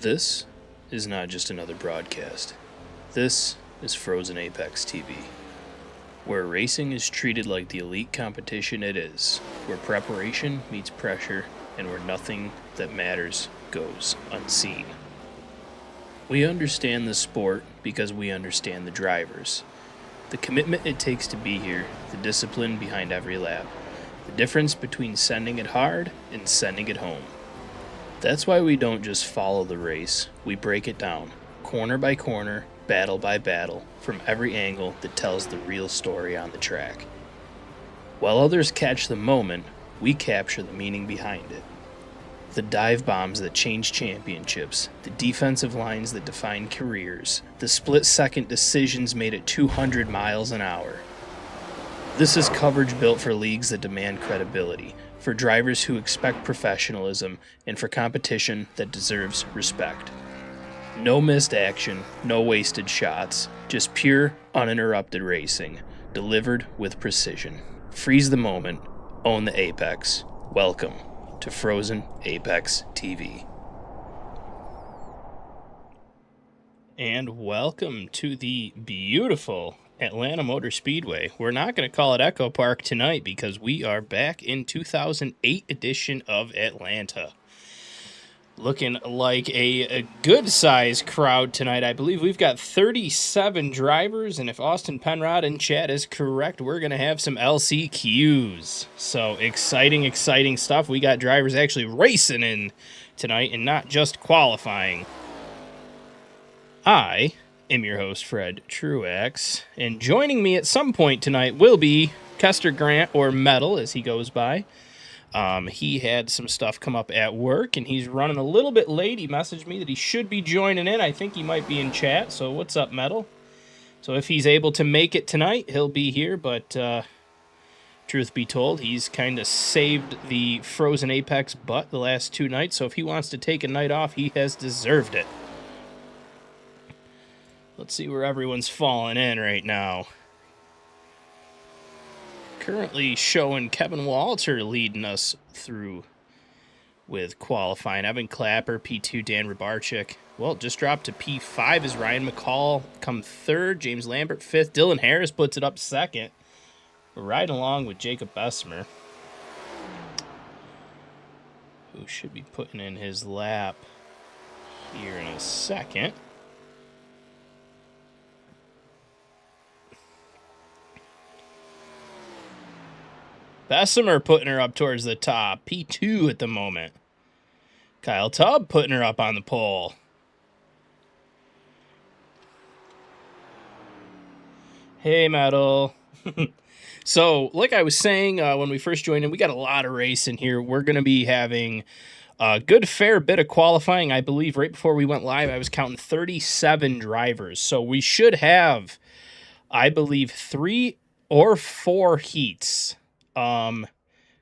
This is not just another broadcast. This is Frozen Apex TV, where racing is treated like the elite competition it is, where preparation meets pressure, and where nothing that matters goes unseen. We understand the sport because we understand the drivers, the commitment it takes to be here, the discipline behind every lap, the difference between sending it hard and sending it home. That's why we don't just follow the race, we break it down, corner by corner, battle by battle, from every angle that tells the real story on the track. While others catch the moment, we capture the meaning behind it. The dive bombs that change championships, the defensive lines that define careers, the split-second decisions made at 200 miles an hour. This is coverage built for leagues that demand credibility, for drivers who expect professionalism, and for competition that deserves respect. No missed action, no wasted shots, just pure, uninterrupted racing, delivered with precision. Freeze the moment, own the apex. Welcome to Frozen Apex TV. And welcome to the beautiful Atlanta Motor Speedway. We're not going to call it Echo Park tonight because we are back in 2008 edition of Atlanta. Looking like a good-sized crowd tonight. I believe we've got 37 drivers, and if Austin Penrod in chat is correct, we're going to have some LCQs. So exciting stuff. We got drivers actually racing in tonight and not just qualifying. I am your host, Fred Truax, and joining me at some point tonight will be Kester Grant, or Metal as he goes by. He had some stuff come up at work, and he's running a little bit late. He messaged me that he should be joining in. I think he might be in chat, so what's up, Metal? So if he's able to make it tonight, he'll be here, but truth be told, he's kind of saved the Frozen Apex butt the last two nights, so if he wants to take a night off, he has deserved it. Let's see where everyone's falling in right now. Currently showing Kevin Walter leading us through with qualifying. Evan Clapper, P2, Dan Rybarczyk. Well, just dropped to P5 as Ryan McCall come third. James Lambert fifth. Dylan Harris puts it up second. We're riding along with Jacob Bessemer, who should be putting in his lap here in a second. Bessemer putting her up towards the top. P2 at the moment. Kyle Tubb putting her up on the pole. Hey, Metal. So, like I was saying when we first joined in, we got a lot of racing here. We're going to be having a good fair bit of qualifying. I believe right before we went live, I was counting 37 drivers. So we should have, I believe, 3 or 4 heats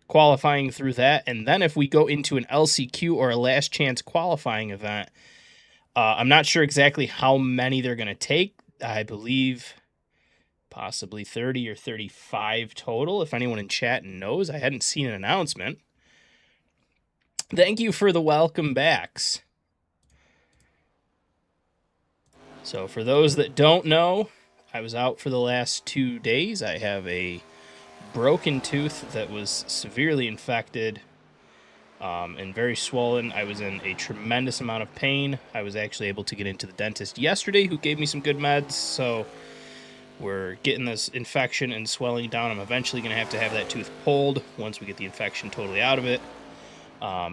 qualifying through that, and then if we go into an LCQ or a last chance qualifying event, I'm not sure exactly how many they're going to take. I believe possibly 30 or 35 total. If anyone in chat knows, I hadn't seen an announcement. Thank you for the welcome backs. So for those that don't know, I was out for the last 2 days. I have a broken tooth that was severely infected and very swollen. I was in a tremendous amount of pain. I was actually able to get into the dentist yesterday, who gave me some good meds, so we're getting this infection and swelling down. I'm eventually going to have that tooth pulled once we get the infection totally out of it.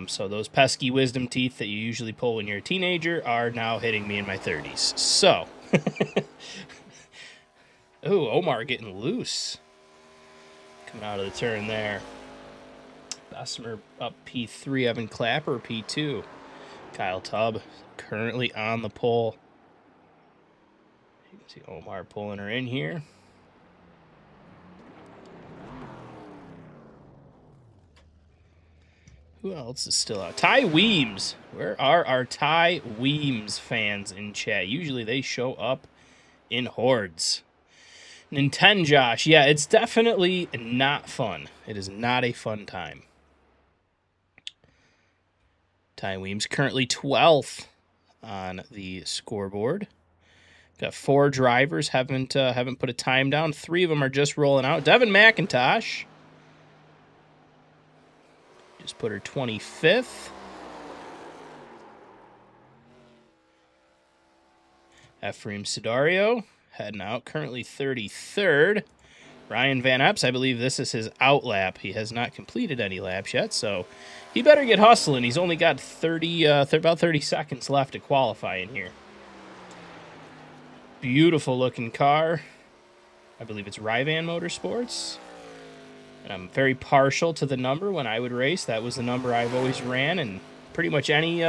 So those pesky wisdom teeth that you usually pull when you're a teenager are now hitting me in my 30s. So, ooh, Omar getting loose. Coming out of the turn there. Bessemer up P3, Evan Clapper P2. Kyle Tubb currently on the pole. You can see Omar pulling her in here. Who else is still out? Ty Weems. Where are our Ty Weems fans in chat? Usually they show up in hordes. Nintendo Josh, yeah, it's definitely not fun. It is not a fun time. Ty Weems currently 12th on the scoreboard. Got 4 drivers haven't put a time down. 3 of them are just rolling out. Devin McIntosh just put her 25th. Ephraim Sidario heading out, currently 33rd. Ryan Van Epps, I believe this is his out lap. He has not completed any laps yet, so he better get hustling. He's only got about 30 seconds left to qualify in here. Beautiful looking car. I believe it's Ryvan Motorsports. And I'm very partial to the number when I would race. That was the number I've always ran, and pretty much any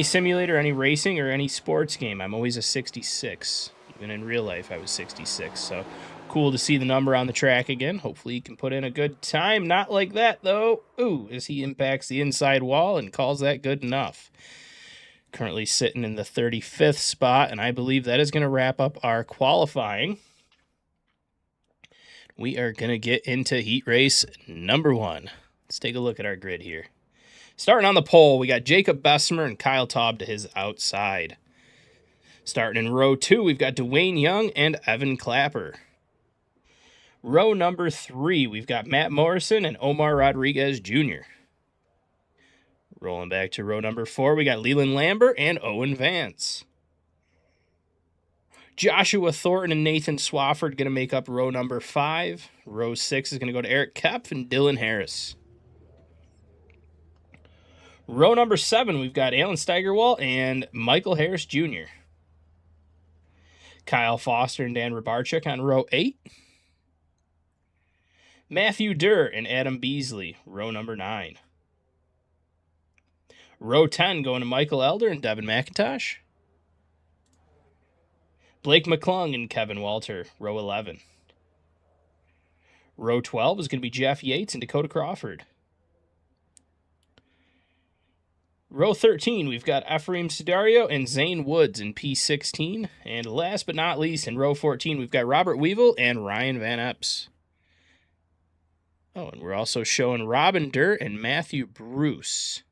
simulator, any racing, or any sports game, I'm always a 66. Even in real life, I was 66, so cool to see the number on the track again. Hopefully he can put in a good time. Not like that, though. Ooh, as he impacts the inside wall and calls that good enough. Currently sitting in the 35th spot, and I believe that is going to wrap up our qualifying. We are going to get into heat race number 1. Let's take a look at our grid here. Starting on the pole, we got Jacob Bessemer and Kyle Taub to his outside. Starting in row 2, we've got Dwayne Young and Evan Clapper. Row number 3, we've got Matt Morrison and Omar Rodriguez Jr. Rolling back to row number 4, we got Leland Lambert and Owen Vance. Joshua Thornton and Nathan Swafford going to make up row number 5. Row 6 is going to go to Eric Kepf and Dylan Harris. Row number 7, we've got Alan Steigerwald and Michael Harris Jr. Kyle Foster and Dan Rybarczyk on row 8. Matthew Durr and Adam Beasley, row number 9. Row 10 going to Michael Elder and Devin McIntosh. Blake McClung and Kevin Walter, row 11. Row 12 is going to be Jeff Yates and Dakota Crawford. Row 13, we've got Ephraim Sidario and Zane Woods in P16. And last but not least, in row 14, we've got Robert Weevil and Ryan Van Epps. Oh, and we're also showing Robin Durr and Matthew Bruce.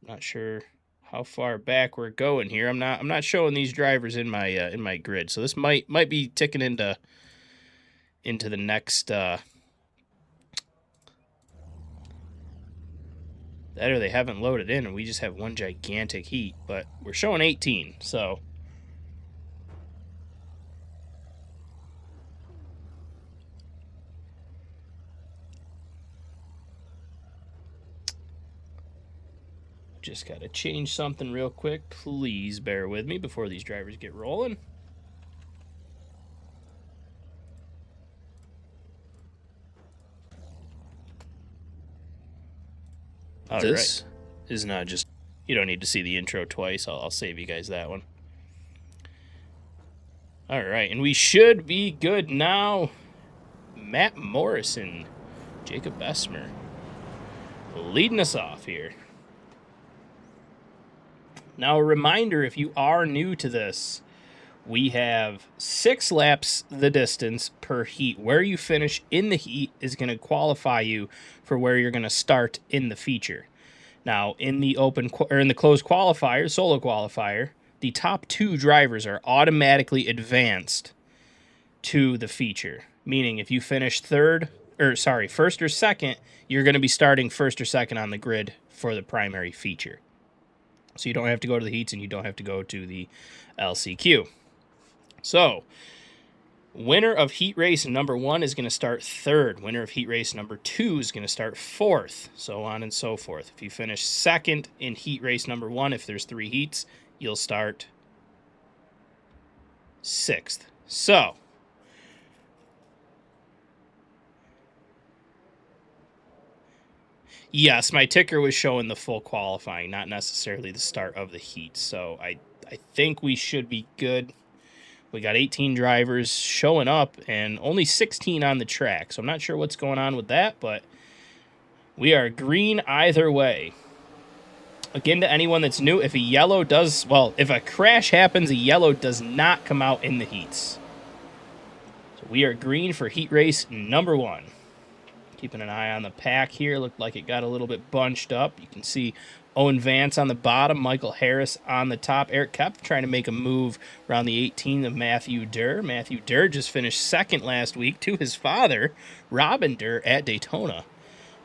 Not sure how far back we're going here. I'm not showing these drivers in my grid, so this might be ticking into the next that, or they haven't loaded in and we just have one gigantic heat, but we're showing 18, so just got to change something real quick. Please bear with me before these drivers get rolling. This is not just... You don't need to see the intro twice. I'll save you guys that one. All right, and we should be good now. Matt Morrison, Jacob Bessemer, leading us off here. Now, a reminder, if you are new to this, we have 6 laps the distance per heat. Where you finish in the heat is going to qualify you for where you're going to start in the feature. Now, in the closed qualifier, solo qualifier, the top 2 drivers are automatically advanced to the feature. Meaning, if you finish first or second, you're going to be starting first or second on the grid for the primary feature. So you don't have to go to the heats and you don't have to go to the LCQ. So, winner of heat race number 1 is going to start 3rd. Winner of heat race number 2 is going to start 4th. So on and so forth. If you finish 2nd in heat race number 1, if there's 3 heats, you'll start 6th. So, yes, my ticker was showing the full qualifying, not necessarily the start of the heat. So I think we should be good. We got 18 drivers showing up and only 16 on the track. So I'm not sure what's going on with that, but we are green either way. Again, to anyone that's new, if a crash happens, a yellow does not come out in the heats. So we are green for heat race number 1. Keeping an eye on the pack here. Looked like it got a little bit bunched up. You can see Owen Vance on the bottom, Michael Harris on the top. Eric Kepf trying to make a move around the 18 of Matthew Durr. Matthew Durr just finished second last week to his father, Robin Durr, at Daytona.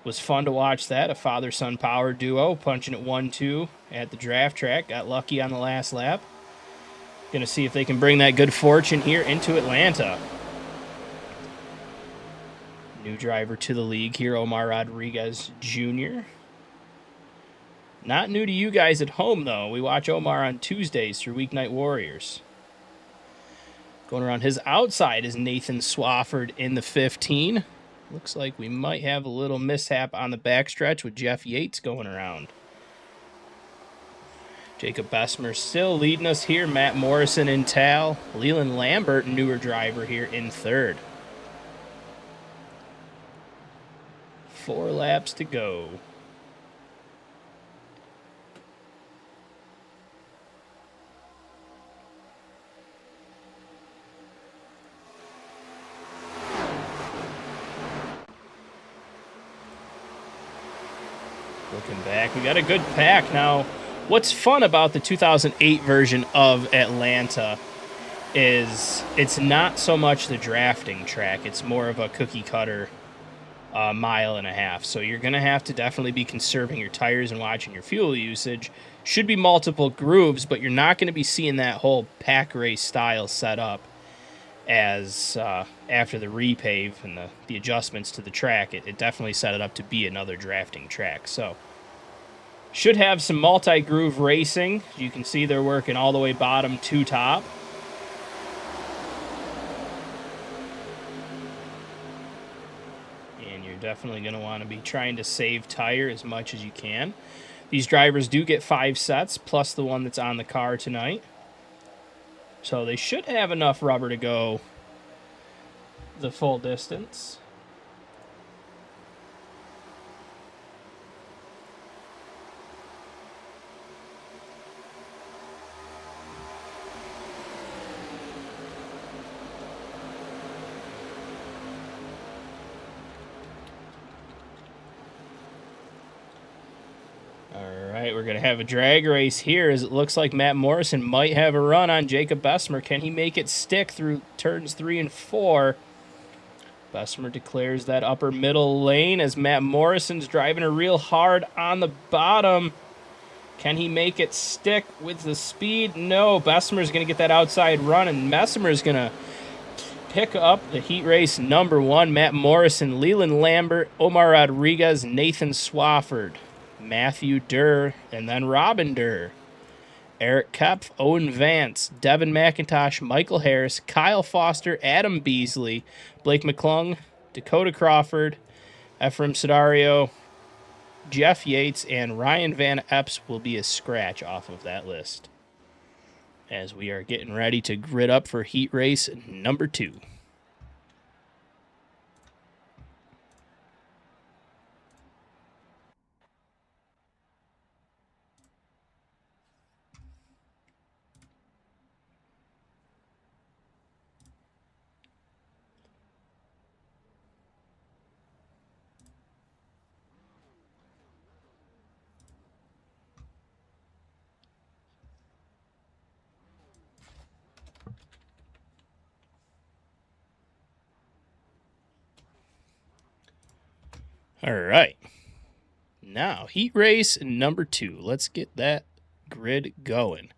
Was fun to watch that. A father-son power duo punching at 1-2 at the draft track. Got lucky on the last lap. Going to see if they can bring that good fortune here into Atlanta. New driver to the league here, Omar Rodriguez Jr. Not new to you guys at home, though. We watch Omar on Tuesdays through Weeknight Warriors. Going around his outside is Nathan Swafford in the 15. Looks like we might have a little mishap on the backstretch with Jeff Yates going around. Jacob Bessemer still leading us here. Matt Morrison in Tal. Leland Lambert, newer driver here in third. 4 laps to go. Looking back, we got a good pack. Now, what's fun about the 2008 version of Atlanta is it's not so much the drafting track. It's more of a cookie cutter mile and a half. So you're going to have to definitely be conserving your tires and watching your fuel usage. Should be multiple grooves, but you're not going to be seeing that whole pack race style set up as after the repave and the adjustments to the track. It definitely set it up to be another drafting track. So should have some multi-groove racing. You can see they're working all the way bottom to top. And you're definitely going to want to be trying to save tire as much as you can. These drivers do get 5 sets, plus the one that's on the car tonight. So they should have enough rubber to go the full distance. We're going to have a drag race here as it looks like Matt Morrison might have a run on Jacob Bessemer. Can he make it stick through turns 3 and 4? Bessemer declares that upper middle lane as Matt Morrison's driving her real hard on the bottom. Can he make it stick with the speed? No, Bessemer's going to get that outside run, and Bessemer's going to pick up the heat race number 1. Matt Morrison, Leland Lambert, Omar Rodriguez, Nathan Swafford, Matthew Durr, and then Robin Durr. Eric Kepf, Owen Vance, Devin McIntosh, Michael Harris, Kyle Foster, Adam Beasley, Blake McClung, Dakota Crawford, Ephraim Sedario, Jeff Yates, and Ryan Van Epps will be a scratch off of that list as we are getting ready to grid up for heat race number 2. All right. Now, heat race number 2. Let's get that grid going.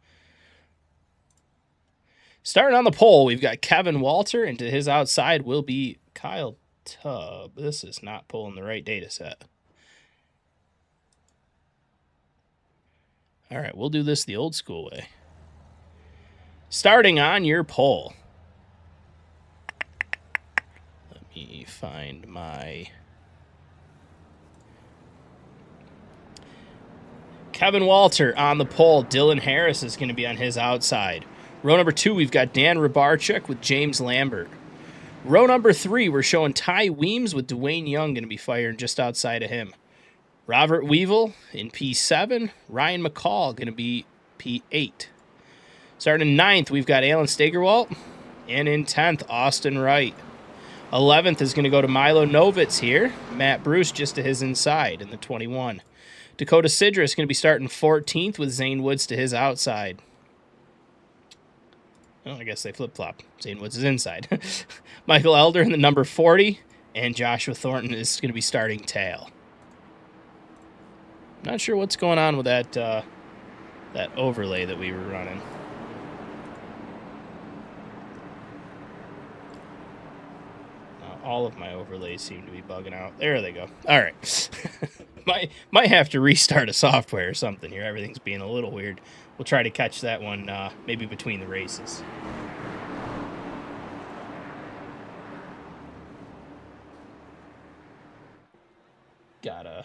Starting on the pole, we've got Kevin Walter, and to his outside will be Kyle Tubb. This is not pulling the right data set. All right, we'll do this the old school way. Starting on your pole. Let me find my... Kevin Walter on the pole. Dylan Harris is going to be on his outside. Row number 2, we've got Dan Rybarczyk with James Lambert. Row number 3, we're showing Ty Weems with Dwayne Young going to be firing just outside of him. Robert Weevil in P7. Ryan McCall going to be P8. Starting in 9th, we've got Alan Steigerwalt. And in 10th, Austin Wright. 11th is going to go to Milo Novitz here. Matt Bruce just to his inside in the 21. Dakota Sidris going to be starting 14th with Zane Woods to his outside. Well, I guess they flip-flop. Zane Woods is inside. Michael Elder in the number 40, and Joshua Thornton is going to be starting tail. Not sure what's going on with that that overlay that we were running. All of my overlays seem to be bugging out. There they go. All right. might have to restart a software or something here. Everything's being a little weird. We'll try to catch that one maybe between the races. Got a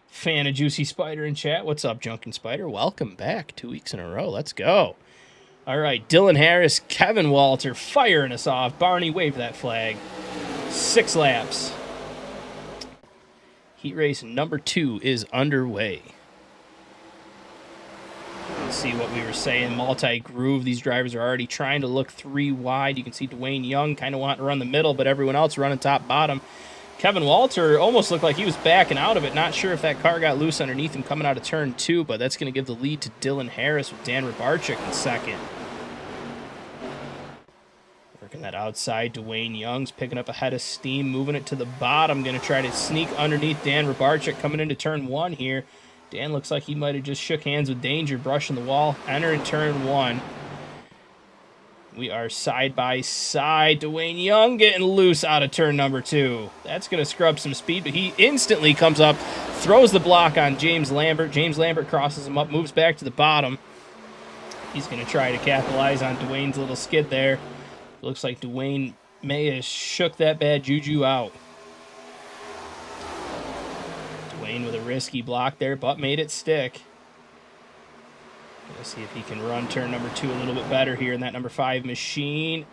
fan of Juicy Spider in chat. What's up, Junkin' Spider? Welcome back. 2 weeks in a row. Let's go. All right, Dylan Harris, Kevin Walter firing us off. Barney, wave that flag. 6 laps. Heat race number 2 is underway. Let's see what we were saying. Multi-groove. These drivers are already trying to look 3 wide. You can see Dwayne Young kind of wanting to run the middle, but everyone else running top-bottom. Kevin Walter almost looked like he was backing out of it. Not sure if that car got loose underneath him coming out of turn 2, but that's going to give the lead to Dylan Harris with Dan Rybarczyk in second. Working that outside, Dwayne Young's picking up a head of steam, moving it to the bottom. Going to try to sneak underneath Dan Rybarczyk coming into turn 1 here. Dan looks like he might have just shook hands with danger, brushing the wall. Entering turn 1. We are side by side. Dwayne Young getting loose out of turn number 2. That's going to scrub some speed, but he instantly comes up, throws the block on James Lambert. James Lambert crosses him up, moves back to the bottom. He's going to try to capitalize on Dwayne's little skid there. Looks like Dwayne may have shook that bad juju out. Dwayne with a risky block there, but made it stick. Let's see if he can run turn number 2 a little bit better here in that number 5 machine.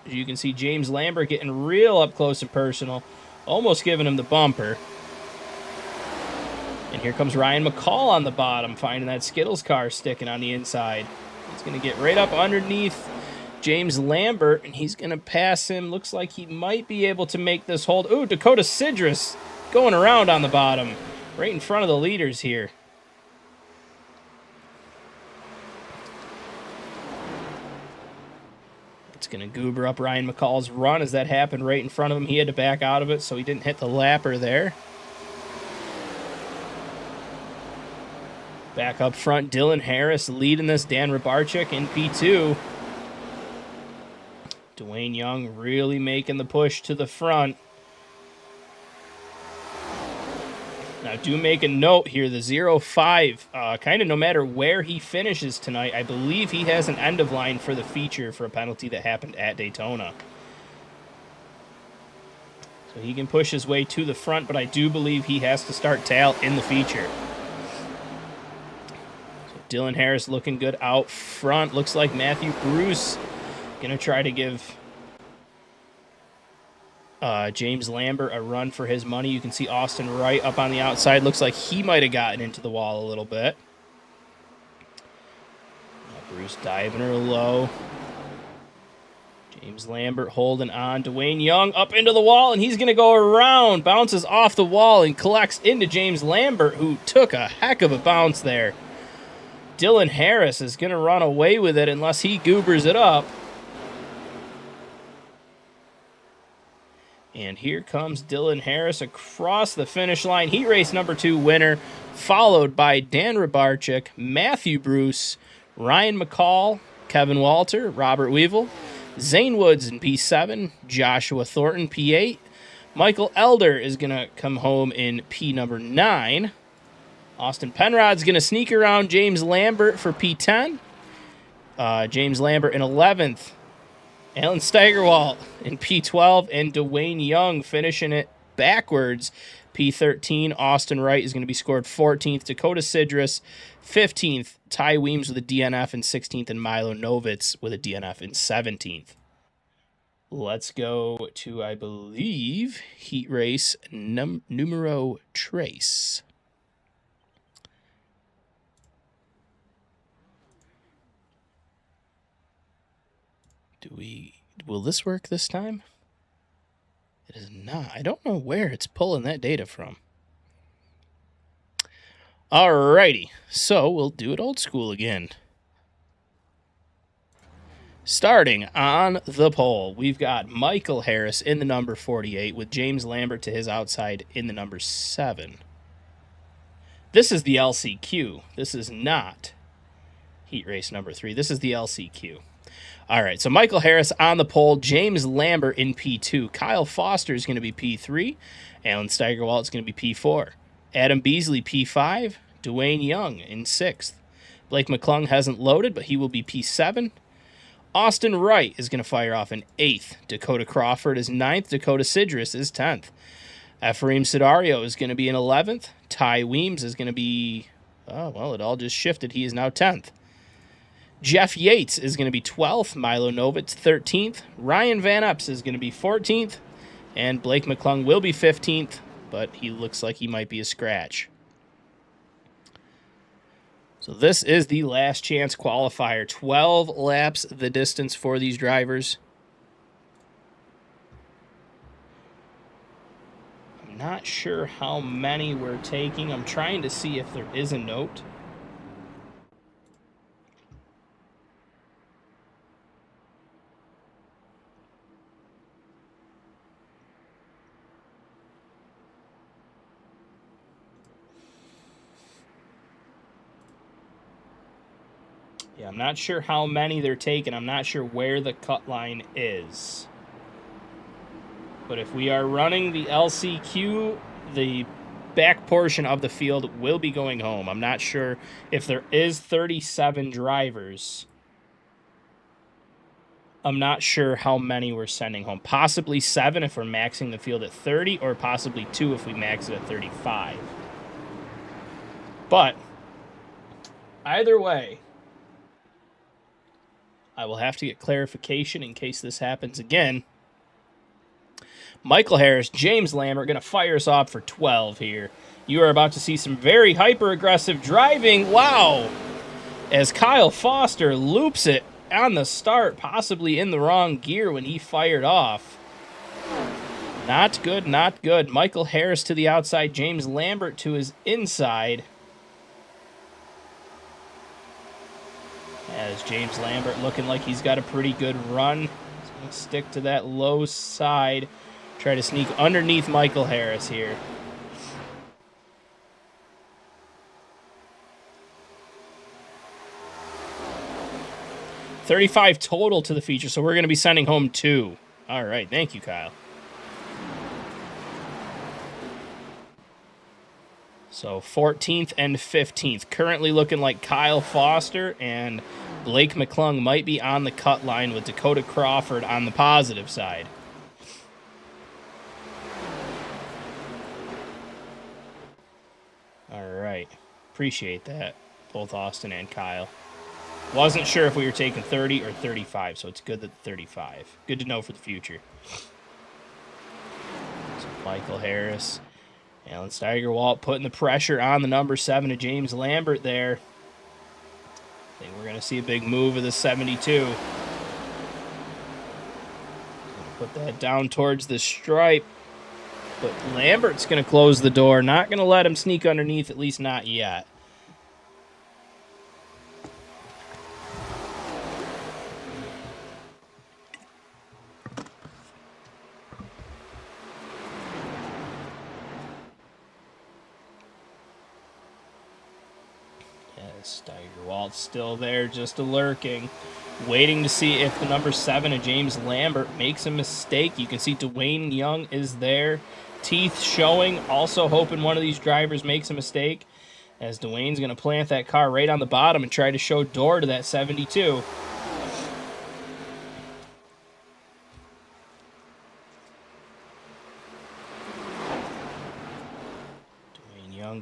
As you can see, James Lambert getting real up close and personal, almost giving him the bumper. And here comes Ryan McCall on the bottom, finding that Skittles car sticking on the inside. He's going to get right up underneath James Lambert, and he's going to pass him. Looks like he might be able to make this hold. Ooh, Dakota Sidris going around on the bottom, right in front of the leaders here. It's going to goober up Ryan McCall's run as that happened right in front of him. He had to back out of it, so he didn't hit the lapper there. Back up front, Dylan Harris leading this, Dan Rybarczyk in P2. Dwayne Young really making the push to the front. Now, do make a note here, the 0-5, kind of no matter where he finishes tonight, I believe he has an end of line for the feature for a penalty that happened at Daytona. So he can push his way to the front, but I do believe he has to start tail in the feature. So Dylan Harris looking good out front. Looks like Matthew Bruce going to try to give James Lambert a run for his money. You can see Austin Wright up on the outside. Looks like he might have gotten into the wall a little bit. Bruce diving her low. James Lambert holding on. Dwayne Young up into the wall, and he's going to go around. Bounces off the wall and collects into James Lambert, who took a heck of a bounce there. Dylan Harris is going to run away with it unless he goobers it up. And here comes Dylan Harris across the finish line. Heat race number 2 winner, followed by Dan Rybarczyk, Matthew Bruce, Ryan McCall, Kevin Walter, Robert Weevil, Zane Woods in P7, Joshua Thornton P8. Michael Elder is going to come home in P number 9. Austin Penrod's going to sneak around James Lambert for P10. James Lambert in 11th. Alan Steigerwalt in P12, and Dwayne Young finishing it backwards. P13, Austin Wright is going to be scored 14th. Dakota Sidris, 15th. Ty Weems with a DNF in 16th, and Milo Novitz with a DNF in 17th. Let's go to, I believe, heat race numero tres. Will this work this time? It is not. I don't know where it's pulling that data from. Alrighty, so we'll do it old school again. Starting on the pole, we've got Michael Harris in the number 48 with James Lambert to his outside in the number 7. This is the LCQ. This is not heat race number 3. This is the LCQ. All right, so Michael Harris on the pole, James Lambert in P2. Kyle Foster is going to be P3. Alan Steigerwalt is going to be P4. Adam Beasley, P5. Dwayne Young in 6th. Blake McClung hasn't loaded, but he will be P7. Austin Wright is going to fire off in 8th. Dakota Crawford is 9th. Dakota Sidris is 10th. Ephraim Sidario is going to be in 11th. Ty Weems is going to be, well, it all just shifted. He is now 10th. Jeff Yates is going to be 12th. Milo Novitz, 13th. Ryan Van Epps is going to be 14th. And Blake McClung will be 15th, but he looks like he might be a scratch. So this is the last chance qualifier. 12 laps the distance for these drivers. I'm not sure how many we're taking. I'm trying to see if there is a note. Yeah, I'm not sure how many they're taking. I'm not sure where the cut line is. But if we are running the LCQ, the back portion of the field will be going home. I'm not sure if there is 37 drivers. I'm not sure how many we're sending home. Possibly 7 if we're maxing the field at 30, or possibly 2 if we max it at 35. But either way, I will have to get clarification in case this happens again. Michael Harris, James Lambert, going to fire us off for 12 here. You are about to see some very hyper-aggressive driving. Wow! As Kyle Foster loops it on the start, possibly in the wrong gear when he fired off. Not good, not good. Michael Harris to the outside, James Lambert to his inside. As James Lambert looking like he's got a pretty good run. He's going to stick to that low side. Try to sneak underneath Michael Harris here. $35 total to the feature, so we're going to be sending home 2. All right, thank you, Kyle. So 14th and 15th. Currently looking like Kyle Foster and Blake McClung might be on the cut line with Dakota Crawford on the positive side. All right. Appreciate that, both Austin and Kyle. Wasn't sure if we were taking 30 or 35, so it's good that 35. Good to know for the future. So Michael Harris. Alan Steigerwalt putting the pressure on the number 7 of James Lambert there. I think we're going to see a big move of the 72. Put that down towards the stripe. But Lambert's going to close the door. Not going to let him sneak underneath, at least not yet. Steigerwalt's still there, just lurking, waiting to see if the number 7 of James Lambert makes a mistake. You can see Dwayne Young is there, teeth showing, also hoping one of these drivers makes a mistake, as Dwayne's going to plant that car right on the bottom and try to show door to that 72.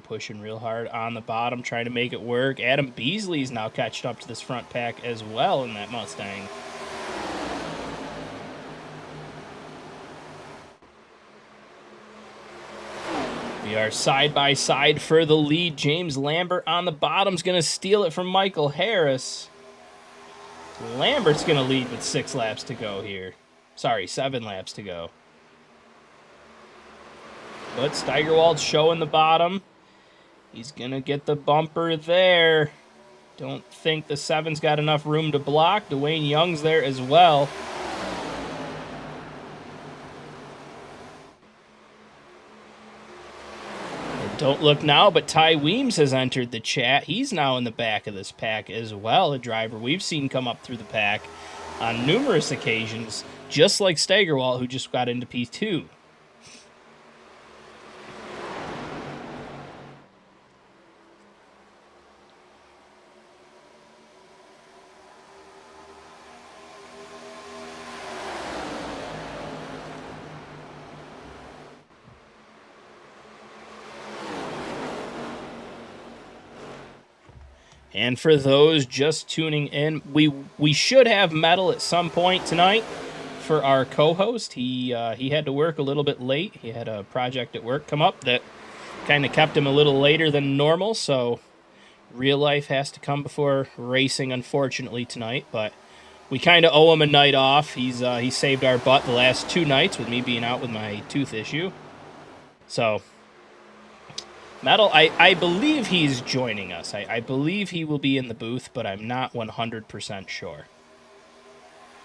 Pushing real hard on the bottom, trying to make it work. Adam Beasley's now catched up to this front pack as well in that Mustang. We are side by side for the lead. James Lambert on the bottom's going to steal it from Michael Harris. Lambert's going to lead with 6 laps to go here. Sorry, 7 laps to go. But Steigerwald's showing the bottom. He's going to get the bumper there. Don't think the 7's got enough room to block. Dwayne Young's there as well. Don't look now, but Ty Weems has entered the chat. He's now in the back of this pack as well, a driver we've seen come up through the pack on numerous occasions, just like Steigerwalt, who just got into P2. And for those just tuning in, we should have Metal at some point tonight for our co-host. He had to work a little bit late. He had a project at work come up that kind of kept him a little later than normal, so real life has to come before racing, unfortunately, tonight. But we kind of owe him a night off. He saved our butt the last 2 nights with me being out with my tooth issue. So Metal, I believe he's joining us. I believe he will be in the booth, but I'm not 100% sure.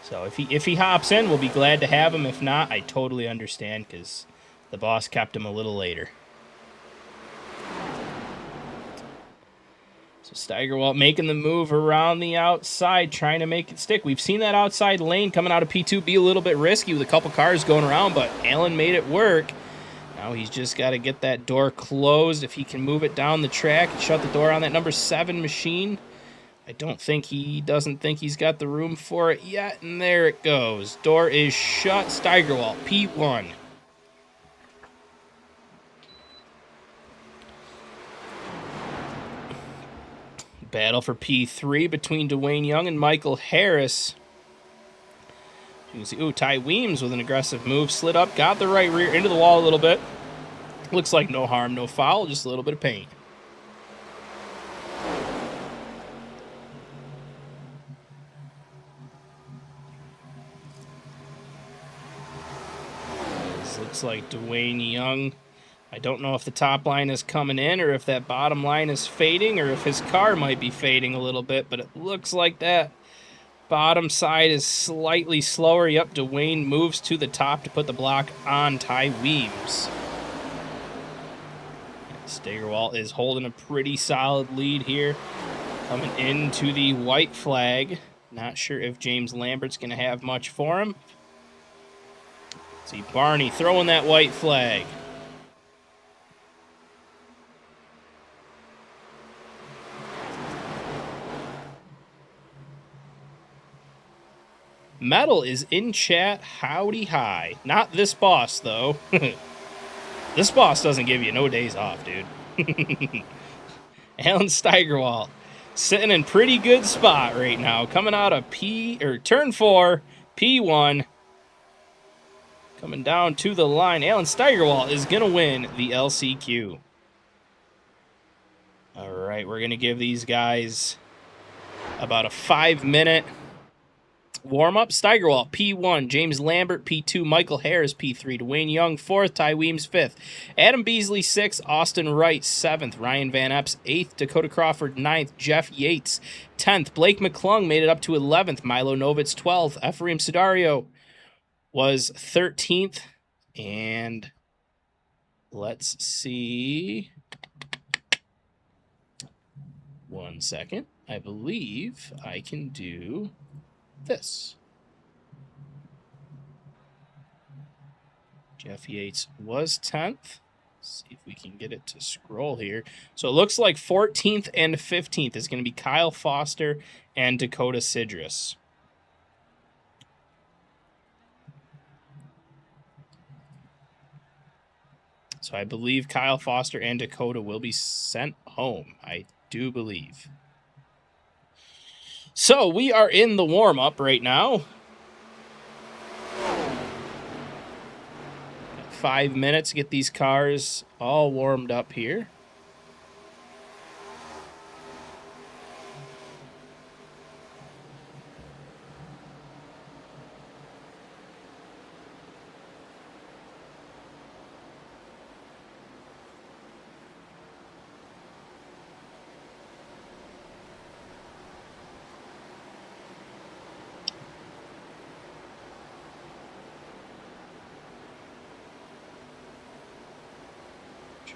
So if he hops in, we'll be glad to have him. If not, I totally understand because the boss kept him a little later. So Steigerwalt making the move around the outside, trying to make it stick. We've seen that outside lane coming out of P2 be a little bit risky with a couple cars going around, but Allen made it work. Now he's just got to get that door closed. If he can move it down the track and shut the door on that number 7 machine. I doesn't think he's got the room for it yet, and there it goes. Door is shut. Steigerwalt, P1. Battle for P3 between Dwayne Young and Michael Harris. You can see, Ty Weems with an aggressive move. Slid up, got the right rear into the wall a little bit. Looks like no harm, no foul, just a little bit of pain. This looks like Dwayne Young. I don't know if the top line is coming in or if that bottom line is fading or if his car might be fading a little bit, but it looks like that bottom side is slightly slower. Yep, Dwayne moves to the top to put the block on Ty Weems. Steigerwalt is holding a pretty solid lead here. Coming into the white flag. Not sure if James Lambert's going to have much for him. See Barney throwing that white flag. Metal is in chat. Howdy hi. Not this boss, though. This boss doesn't give you no days off, dude. Alan Steigerwalt sitting in pretty good spot right now. Coming out of turn 4, P1. Coming down to the line. Alan Steigerwalt is going to win the LCQ. All right, we're going to give these guys about a 5-minute warm-up. Steigerwalt, P1. James Lambert, P2. Michael Harris, P3. Dwayne Young, 4th. Ty Weems, 5th. Adam Beasley, 6th. Austin Wright, 7th. Ryan Van Epps, 8th. Dakota Crawford, 9th. Jeff Yates, 10th. Blake McClung made it up to 11th. Milo Novitz, 12th. Ephraim Sidario was 13th. And let's see. 1 second. I believe I can do this. Jeff Yates was 10th. See if we can get it to scroll here. So it looks like 14th and 15th is going to be Kyle Foster and Dakota Sidris. So I believe Kyle Foster and Dakota will be sent home. I do believe. So we are in the warm-up right now. 5 minutes to get these cars all warmed up here.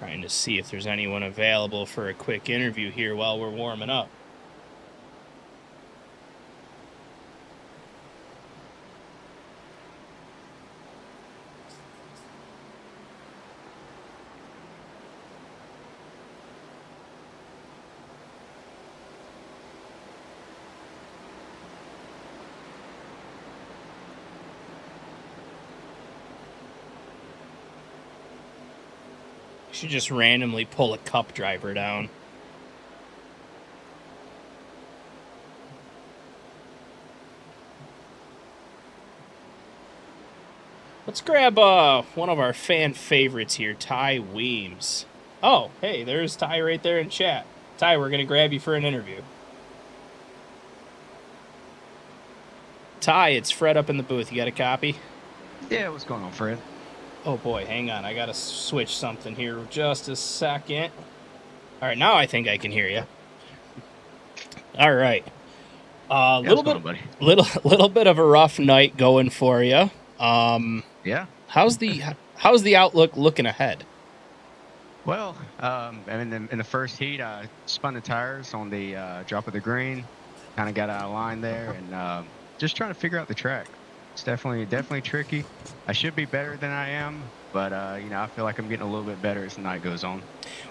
Trying to see if there's anyone available for a quick interview here while we're warming up. Should just randomly pull a cup driver down. Let's grab one of our fan favorites here, Ty Weems. Oh, hey, there's Ty right there in chat. Ty, we're going to grab you for an interview. Ty, it's Fred up in the booth. You got a copy? Yeah, what's going on, Fred? Oh boy, hang on. I gotta switch something here just a second. All right, now I think I can hear you. All right. Little bit of a rough night going for you. Yeah. How's the outlook looking ahead? Well, in the first heat, I spun the tires on the drop of the green. Kind of got out of line there, and just trying to figure out the track. It's definitely tricky. I should be better than I am, but I feel like I'm getting a little bit better as the night goes on.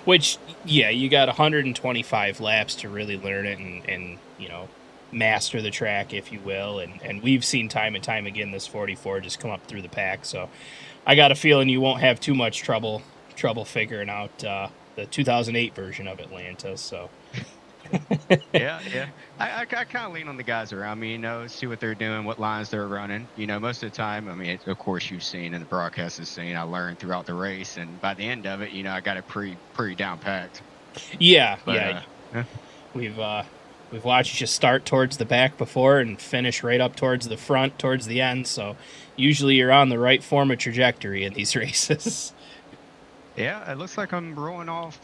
Which, yeah, you got 125 laps to really learn it and master the track, if you will. And we've seen time and time again this 44 just come up through the pack. So I got a feeling you won't have too much trouble figuring out the 2008 version of Atlanta. So. Yeah. I kind of lean on the guys around me, see what they're doing, what lines they're running. Most of the time, of course, you've seen in the broadcast has seen, I learned throughout the race, and by the end of it, I got it pretty down packed. Yeah, but, yeah. We've watched you start towards the back before and finish right up towards the front, towards the end. So usually you're on the right form of trajectory in these races. Yeah, it looks like I'm rolling off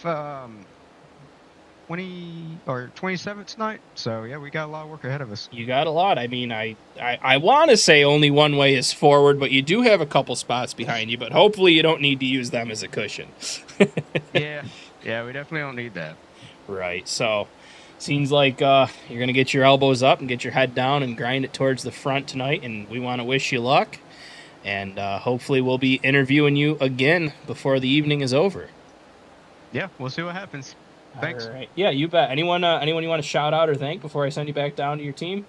27th tonight. So yeah, we got a lot of work ahead of us. You got a lot. I mean, I want to say only one way is forward, but you do have a couple spots behind you, but hopefully you don't need to use them as a cushion. Yeah, we definitely don't need that. Right. So seems like you're going to get your elbows up and get your head down and grind it towards the front tonight, and we want to wish you luck. And hopefully we'll be interviewing you again before the evening is over. Yeah, we'll see what happens. Thanks. All right. Yeah, you bet. Anyone you want to shout out or thank before I send you back down to your team?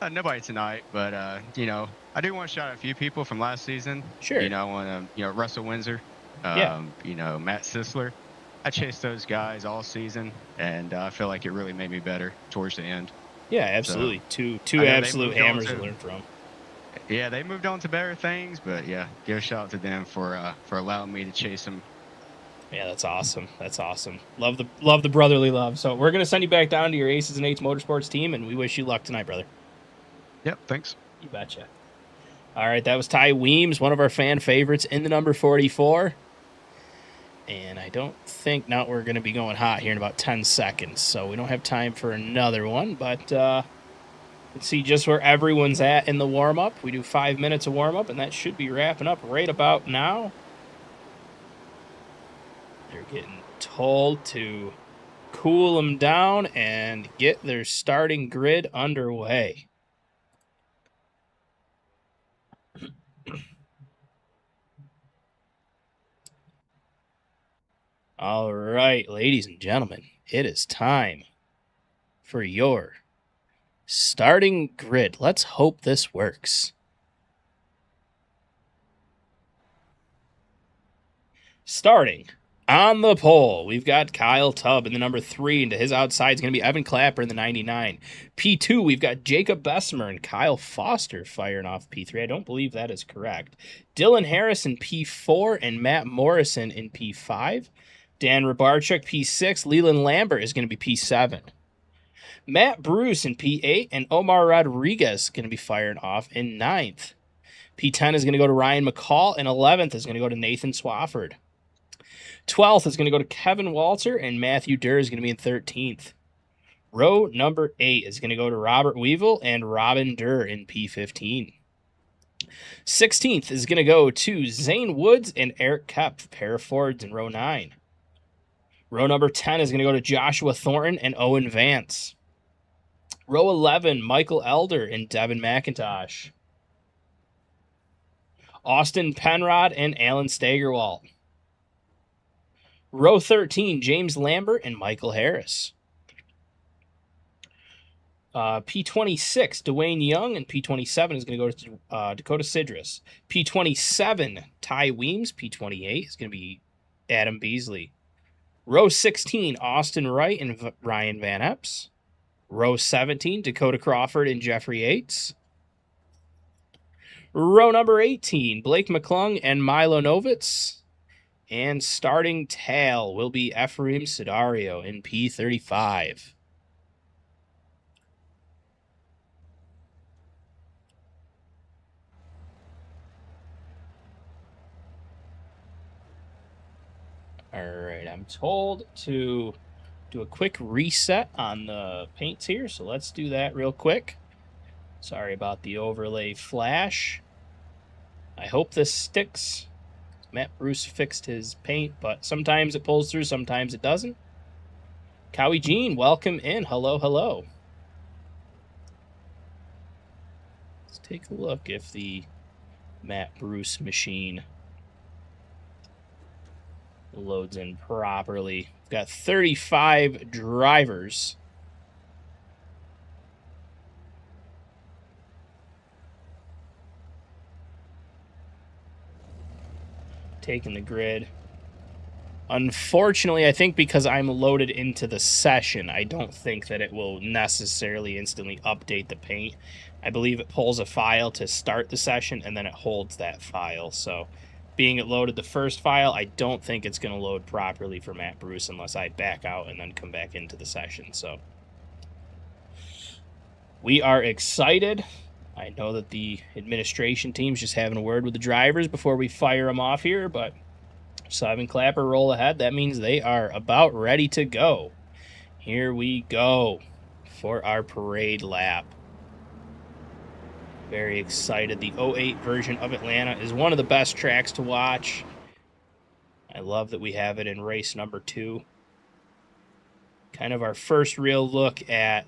Nobody tonight, but I do want to shout out a few people from last season. Sure. I want to, Russell Windsor, Matt Sisler. I chased those guys all season, and I feel like it really made me better towards the end. Yeah, absolutely. So, two absolute hammers to learn from. Yeah, they moved on to better things, but yeah, give a shout out to them for allowing me to chase them. Yeah, that's awesome. That's awesome. Love the brotherly love. So we're gonna send you back down to your Aces and Eights Motorsports team, and we wish you luck tonight, brother. Yep, thanks. You betcha. All right, that was Ty Weems, one of our fan favorites in the number 44. And I don't think now we're going to be going hot here in about 10 seconds, so we don't have time for another one. But let's see just where everyone's at in the warm-up. We do 5 minutes of warm-up, and that should be wrapping up right about now. They're getting told to cool them down and get their starting grid underway. All right, ladies and gentlemen, it is time for your starting grid. Let's hope this works. Starting on the pole, we've got Kyle Tubb in the number 3, and to his outside is going to be Evan Clapper in the 99. P2, we've got Jacob Bessemer and Kyle Foster firing off P3. I don't believe that is correct. Dylan Harris in P4 and Matt Morrison in P5. Dan Rybarchuk, P6. Leland Lambert is going to be P7. Matt Bruce in P8, and Omar Rodriguez is going to be firing off in 9th. P10 is going to go to Ryan McCall, and 11th is going to go to Nathan Swafford. 12th is going to go to Kevin Walter, and Matthew Durr is going to be in 13th. Row number 8 is going to go to Robert Weevil and Robin Durr in P15. 16th is going to go to Zane Woods and Eric Kep, pair of Fords in row 9. Row number 10 is going to go to Joshua Thornton and Owen Vance. Row 11, Michael Elder and Devin McIntosh. Austin Penrod and Alan Steigerwalt. Row 13, James Lambert and Michael Harris. P26, Dwayne Young, and P27 is going to go to Dakota Sidris. P27, Ty Weems. P28 is going to be Adam Beasley. Row 16, Austin Wright and Ryan Van Epps. Row 17, Dakota Crawford and Jeffrey Yates. Row number 18, Blake McClung and Milo Novitz. And starting tail will be Ephraim Sidario in P35. All right, I'm told to do a quick reset on the paints here, so let's do that real quick. Sorry about the overlay flash. I hope this sticks. Matt Bruce fixed his paint, but sometimes it pulls through, sometimes it doesn't. Cowie Jean, welcome in. Hello, hello. Let's take a look if the Matt Bruce machine loads in properly. We've got 35 drivers. Taking the grid. Unfortunately, I think because I'm loaded into the session, I don't think that it will necessarily instantly update the paint. I believe it pulls a file to start the session, and then it holds that file. So being it loaded the first file, I don't think it's going to load properly for Matt Bruce unless I back out and then come back into the session. So we are excited. I know that the administration team's just having a word with the drivers before we fire them off here, but Evan Clapper roll ahead. That means they are about ready to go. Here we go for our parade lap. Very excited. The 08 version of Atlanta is one of the best tracks to watch. I love that we have it in race number 2. Kind of our first real look at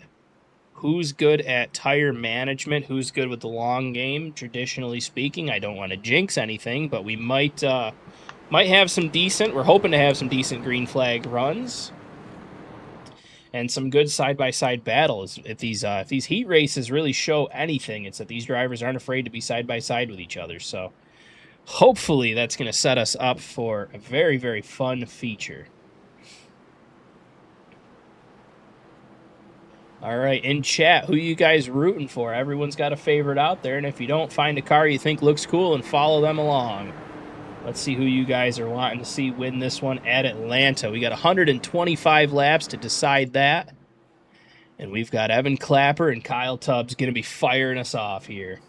who's good at tire management, who's good with the long game, traditionally speaking. I don't want to jinx anything, but we might have some decent, we're hoping to have some decent green flag runs and some good side-by-side battles. If these heat races really show anything, it's that these drivers aren't afraid to be side-by-side with each other. So hopefully that's going to set us up for a very, very fun feature. All right, in chat, who you guys rooting for? Everyone's got a favorite out there, and if you don't, find a car you think looks cool and follow them along. Let's see who you guys are wanting to see win this one at Atlanta. We got 125 laps to decide that. And we've got Evan Clapper and Kyle Tubbs going to be firing us off here.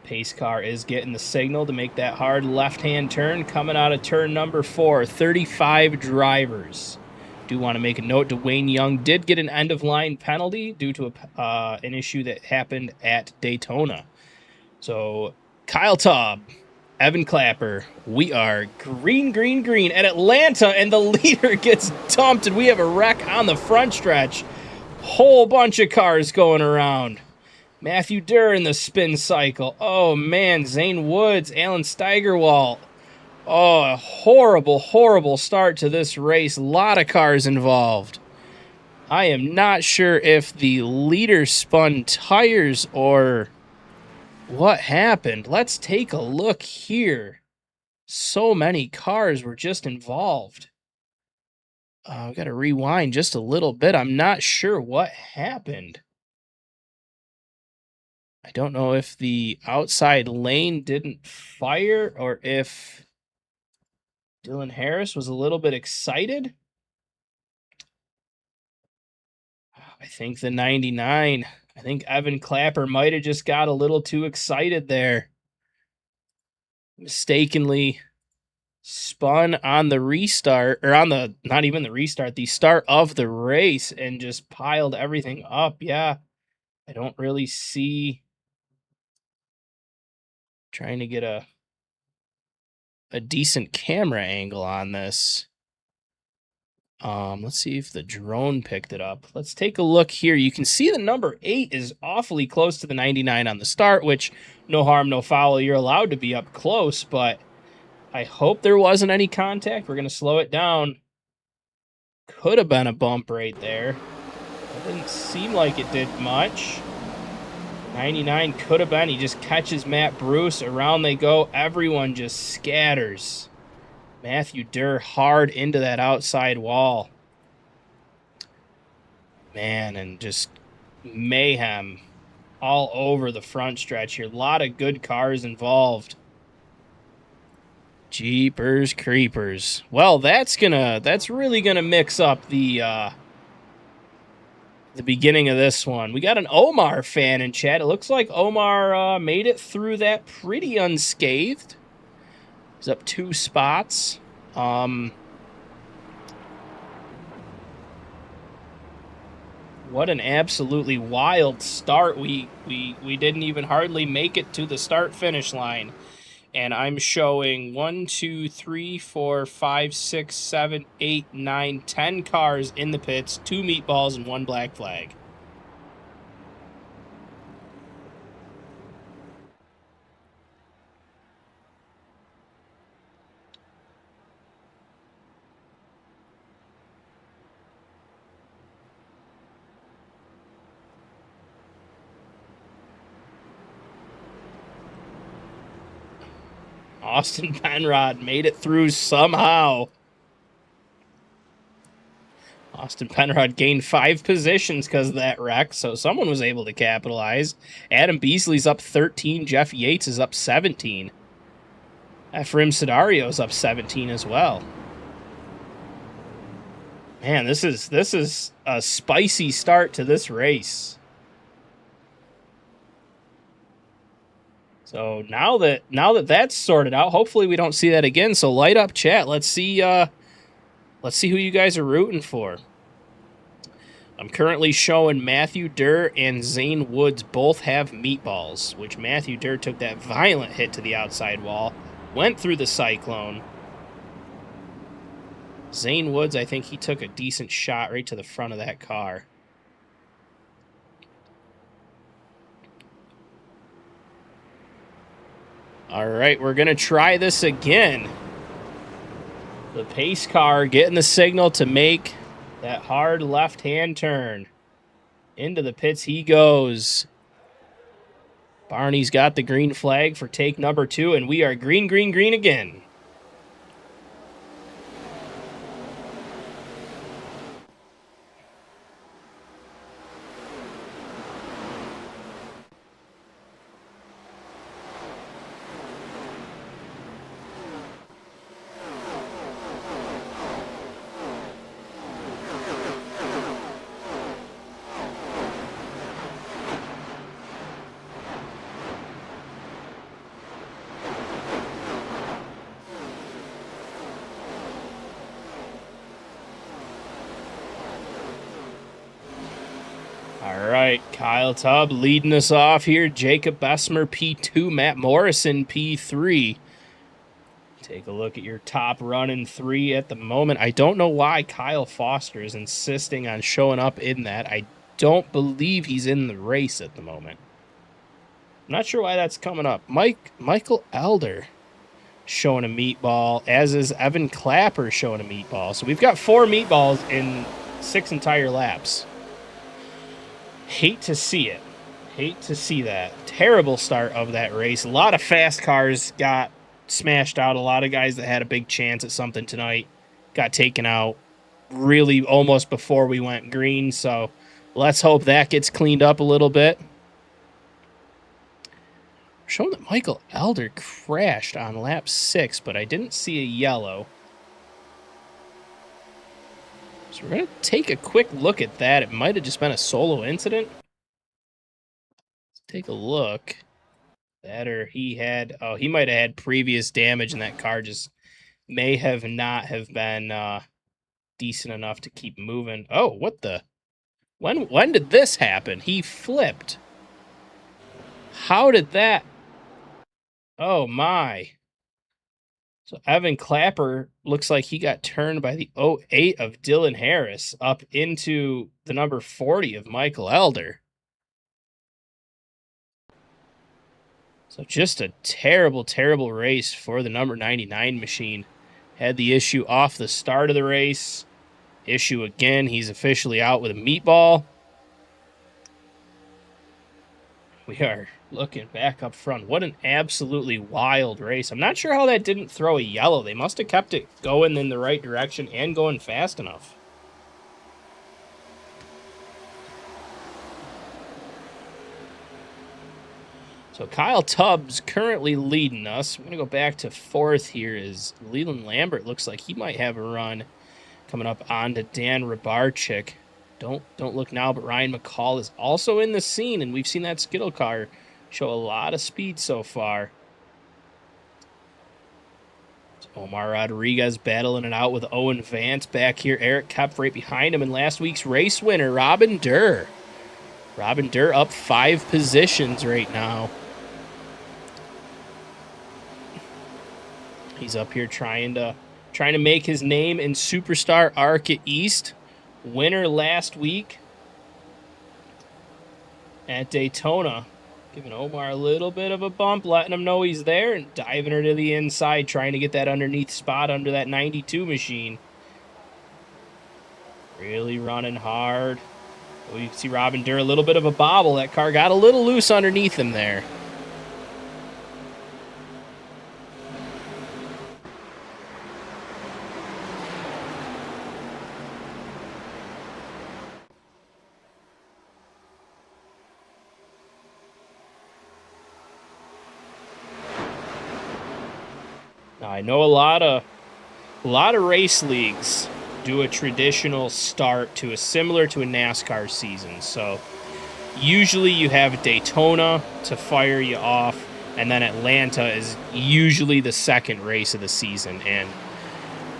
Pace car is getting the signal to make that hard left-hand turn coming out of turn number 4. 35 drivers. Do want to make a note, Dwayne Young did get an end-of-line penalty due to an issue that happened at Daytona. So Kyle Tubbs, Evan Clapper, we are green, green, green at Atlanta, and the leader gets dumped, and we have a wreck on the front stretch. Whole bunch of cars going around. Matthew Durr in the spin cycle. Oh, man, Zane Woods, Alan Steigerwalt. Oh, a horrible, horrible start to this race. A lot of cars involved. I am not sure if the leader spun tires or what happened. Let's take a look here. So many cars were just involved. I've got to rewind just a little bit. I'm not sure what happened. I don't know if the outside lane didn't fire or if Dylan Harris was a little bit excited. I think the 99. I think Evan Clapper might have just got a little too excited there. Mistakenly spun on the restart, or on the, not even the restart, the start of the race, and just piled everything up. Yeah, I don't really see Trying to get a decent camera angle on this. Let's see if the drone picked it up. Let's take a look here. You can see the number 8 is awfully close to the 99 on the start, which no harm, no foul. You're allowed to be up close, but I hope there wasn't any contact. We're going to slow it down. Could have been a bump right there. It didn't seem like it did much. 99 could have been. He just catches Matt Bruce. Around they go. Everyone just scatters. Matthew Durr hard into that outside wall. Man, and just mayhem all over the front stretch here. A lot of good cars involved. Jeepers creepers. Well, that's really gonna mix up the beginning of this one. We got an Omar fan in chat. It looks like Omar made it through that pretty unscathed. He's up 2 spots. What an absolutely wild start. We didn't even hardly make it to the start-finish line. And I'm showing 1, 2, 3, 4, 5, 6, 7, 8, 9, 10 cars in the pits, 2 meatballs and 1 black flag. Austin Penrod made it through somehow. Austin Penrod gained 5 positions because of that wreck, so someone was able to capitalize. Adam Beasley's up 13. Jeff Yates is up 17. Efraim Sidario's up 17 as well. Man, this is a spicy start to this race. So now that that's sorted out, hopefully we don't see that again. So light up chat. Let's see who you guys are rooting for. I'm currently showing Matthew Durr and Zane Woods both have meatballs, which Matthew Durr took that violent hit to the outside wall, went through the cyclone. Zane Woods, I think he took a decent shot right to the front of that car. All right, we're going to try this again. The pace car getting the signal to make that hard left-hand turn. Into the pits he goes. Barney's got the green flag for take number 2, and we are green, green, green again. All right, Kyle Tubb leading us off here. Jacob Bessemer, P2. Matt Morrison, P3. Take a look at your top running 3 at the moment. I don't know why Kyle Foster is insisting on showing up in that. I don't believe he's in the race at the moment. I'm not sure why that's coming up. Michael Elder showing a meatball, as is Evan Clapper showing a meatball. So we've got 4 meatballs in 6 entire laps. Hate to see it. Hate to see that. Terrible start of that race. A lot of fast cars got smashed out. A lot of guys that had a big chance at something tonight got taken out really almost before we went green. So let's hope that gets cleaned up a little bit. Showing that Michael Elder crashed on lap 6, but I didn't see a yellow. So we're going to take a quick look at that. It might have just been a solo incident. Let's take a look. That or he might have had previous damage and that car just may have not have been decent enough to keep moving. Oh, what the? When did this happen? He flipped. How did that? Oh, my. So Evan Clapper looks like he got turned by the '08 of Dylan Harris up into the number 40 of Michael Elder. So just a terrible, terrible race for the number 99 machine. Had the issue off the start of the race. Issue again. He's officially out with a meatball. We are looking back up front. What an absolutely wild race. I'm not sure how that didn't throw a yellow. They must have kept it going in the right direction and going fast enough. So Kyle Tubbs currently leading us. We're going to go back to fourth here as Leland Lambert looks like he might have a run coming up onto Dan Rybarczyk. Don't look now, but Ryan McCall is also in the scene, and we've seen that Skittle car show a lot of speed so far. So Omar Rodriguez battling it out with Owen Vance back here. Eric Kopp right behind him, and last week's race winner, Robin Durr. Robin Durr up 5 positions right now. He's up here trying to make his name in Superstar ARCA East. Winner last week at Daytona. Giving Omar a little bit of a bump, letting him know he's there, and diving her to the inside, trying to get that underneath spot under that 92 machine. Really running hard. Well, you can see Robin Durr, a little bit of a bobble. That car got a little loose underneath him there. Now, I know a lot of race leagues do a traditional start to similar to a NASCAR season. So usually you have Daytona to fire you off, and then Atlanta is usually the second race of the season. And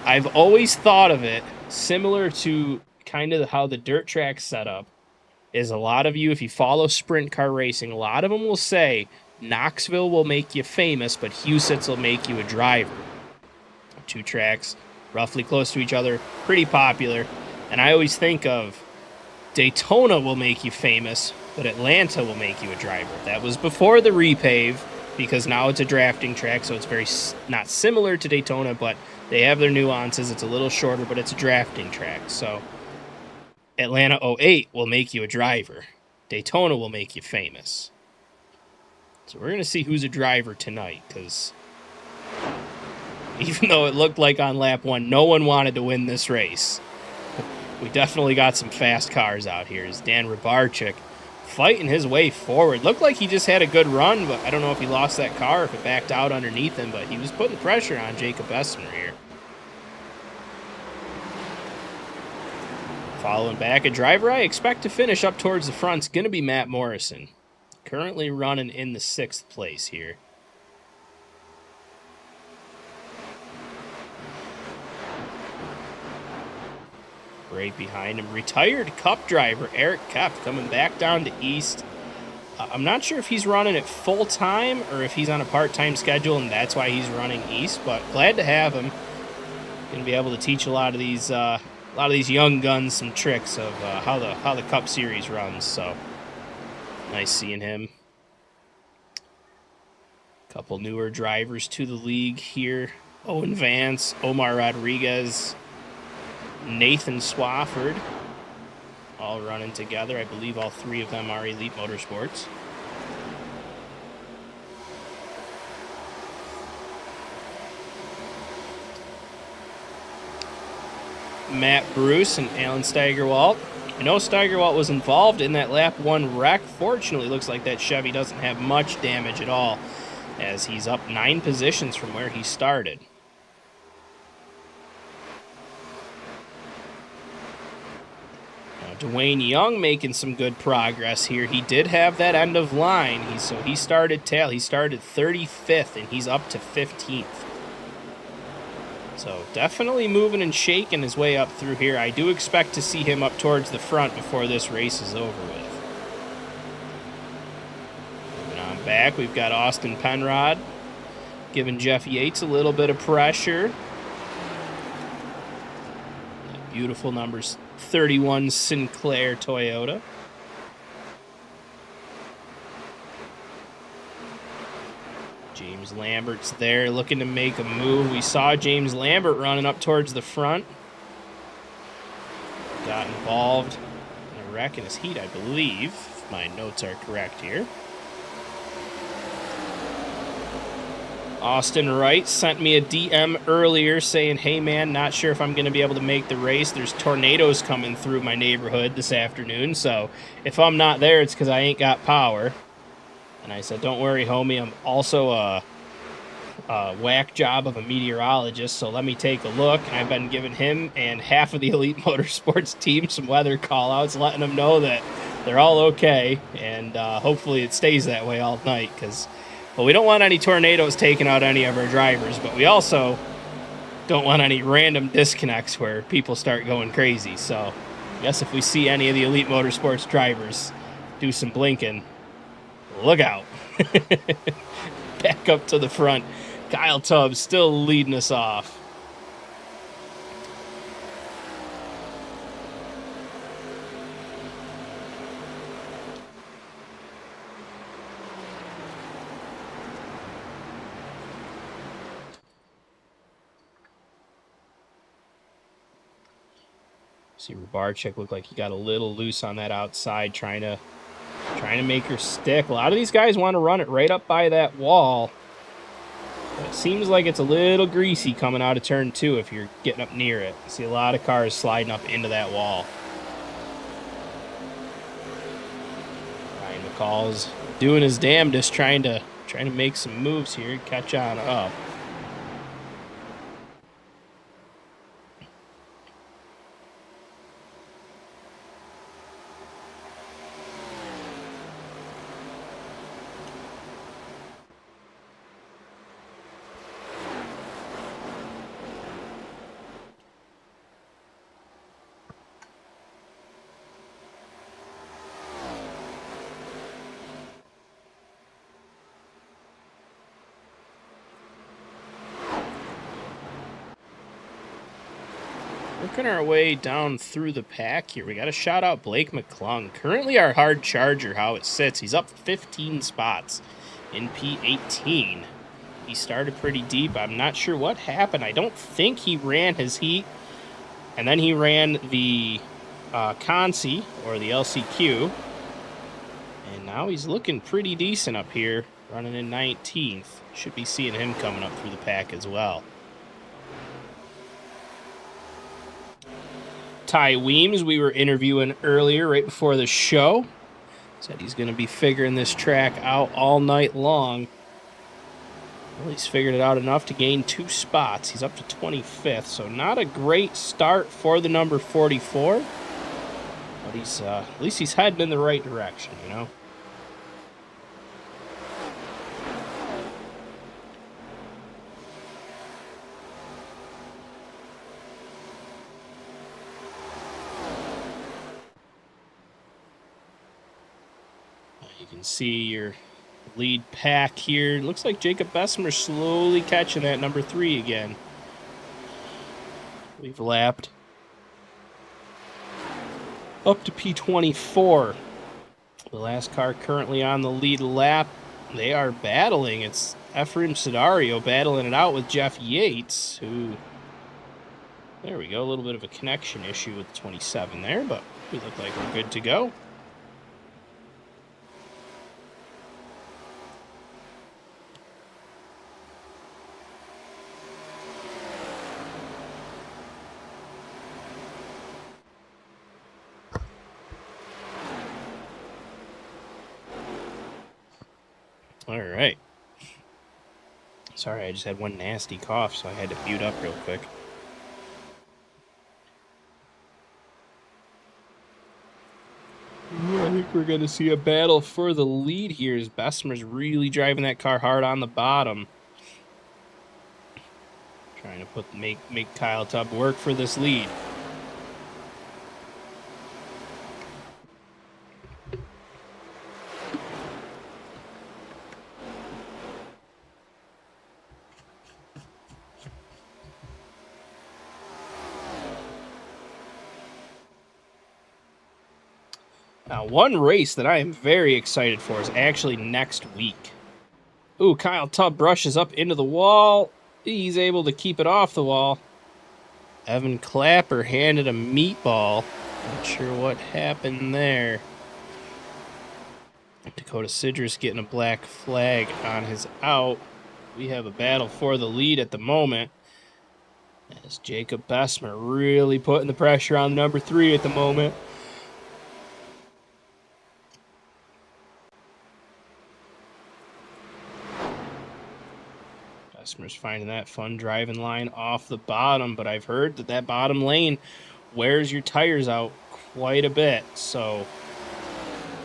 I've always thought of it similar to kind of how the dirt track's set up. Is a lot of you, if you follow sprint car racing, a lot of them will say Knoxville will make you famous, but Huset's will make you a driver. 2 tracks, roughly close to each other, pretty popular. And I always think of Daytona will make you famous, but Atlanta will make you a driver. That was before the repave, because now it's a drafting track, so it's very not similar to Daytona, but they have their nuances. It's a little shorter, but it's a drafting track. So Atlanta '08 will make you a driver. Daytona will make you famous. So we're going to see who's a driver tonight, because even though it looked like on lap 1, no one wanted to win this race. We definitely got some fast cars out here. As Dan Rybarczyk fighting his way forward. Looked like he just had a good run, but I don't know if he lost that car, if it backed out underneath him, but he was putting pressure on Jacob Essner here. Following back, a driver I expect to finish up towards the front is going to be Matt Morrison. Currently running in the 6th place here. Right behind him, retired Cup driver Eric Kopp coming back down to East. I'm not sure if he's running it full time or if he's on a part-time schedule and that's why he's running East, but glad to have him. Going to be able to teach a lot of these young guns some tricks of how the Cup Series runs. So nice seeing him. Couple newer drivers to the league here. Owen Vance, Omar Rodriguez, Nathan Swafford, all running together. I believe all 3 of them are Elite Motorsports. Matt Bruce and Alan Steigerwalt. I know Steigerwalt was involved in that lap 1 wreck. Fortunately, looks like that Chevy doesn't have much damage at all, as he's up 9 positions from where he started. Now, Dwayne Young making some good progress here. He did have that end of line. He started 35th, and he's up to 15th. So definitely moving and shaking his way up through here. I do expect to see him up towards the front before this race is over with. Moving on back, we've got Austin Penrod giving Jeff Yates a little bit of pressure. That beautiful numbers 31 Sinclair Toyota. James Lambert's there looking to make a move. We saw James Lambert running up towards the front. Got involved in a wreck in his heat, I believe, if my notes are correct here. Austin Wright sent me a DM earlier saying, hey man, not sure if I'm going to be able to make the race. There's tornadoes coming through my neighborhood this afternoon, so if I'm not there, it's because I ain't got power. And I said, don't worry, homie, I'm also a whack job of a meteorologist, so let me take a look. And I've been giving him and half of the Elite Motorsports team some weather call-outs, letting them know that they're all okay, and hopefully it stays that way all night, because, well, we don't want any tornadoes taking out any of our drivers, but we also don't want any random disconnects where people start going crazy. So I guess if we see any of the Elite Motorsports drivers do some blinking, look out. Back up to the front. Kyle Tubbs still leading us off. See, Rubarczyk looked like he got a little loose on that outside, trying to make her stick. A lot of these guys want to run it right up by that wall. But it seems like it's a little greasy coming out of turn 2 if you're getting up near it. I see a lot of cars sliding up into that wall. Ryan McCall's doing his damnedest, trying to make some moves here, catch on up. Working our way down through the pack here. We got to shout out Blake McClung. Currently our hard charger, how it sits. He's up 15 spots in P18. He started pretty deep. I'm not sure what happened. I don't think he ran his heat. And then he ran the Consi, or the LCQ. And now he's looking pretty decent up here, running in 19th. Should be seeing him coming up through the pack as well. Ty Weems, we were interviewing earlier right before the show. Said he's going to be figuring this track out all night long. Well, he's figured it out enough to gain 2 spots. He's up to 25th, so not a great start for the number 44. But he's at least he's heading in the right direction, you know. You can see your lead pack here. Looks like Jacob Bessemer slowly catching that number 3 again. We've lapped up to P24. The last car currently on the lead lap. They are battling. It's Ephraim Sidario battling it out with Jeff Yates, who... There we go. A little bit of a connection issue with the 27 there, but we look like we're good to go. All right. Sorry, I just had one nasty cough, so I had to mute up real quick. I think we're going to see a battle for the lead here as Bessemer's really driving that car hard on the bottom. Trying to make Kyle Tubb work for this lead. Now, one race that I am very excited for is actually next week. Ooh, Kyle Tubb brushes up into the wall. He's able to keep it off the wall. Evan Clapper handed a meatball. Not sure what happened there. Dakota Sidris getting a black flag on his out. We have a battle for the lead at the moment. As Jacob Bessemer really putting the pressure on number 3 at the moment. Bessemer's finding that fun driving line off the bottom, but I've heard that bottom lane wears your tires out quite a bit. So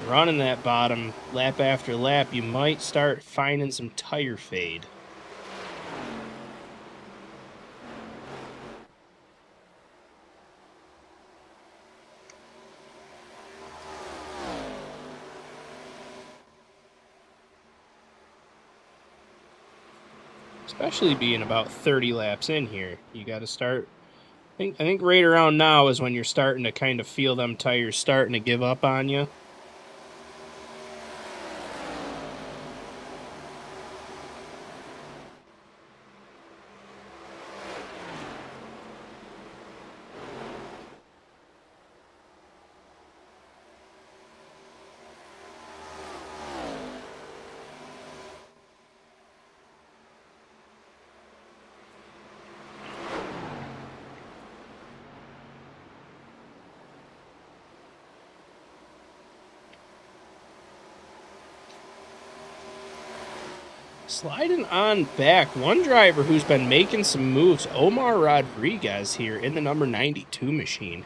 running that bottom lap after lap, you might start finding some tire fade. Especially being about 30 laps in here. You got to start. I think right around now is when you're starting to kind of feel them tires starting to give up on you. Sliding on back, one driver who's been making some moves, Omar Rodriguez here in the number 92 machine.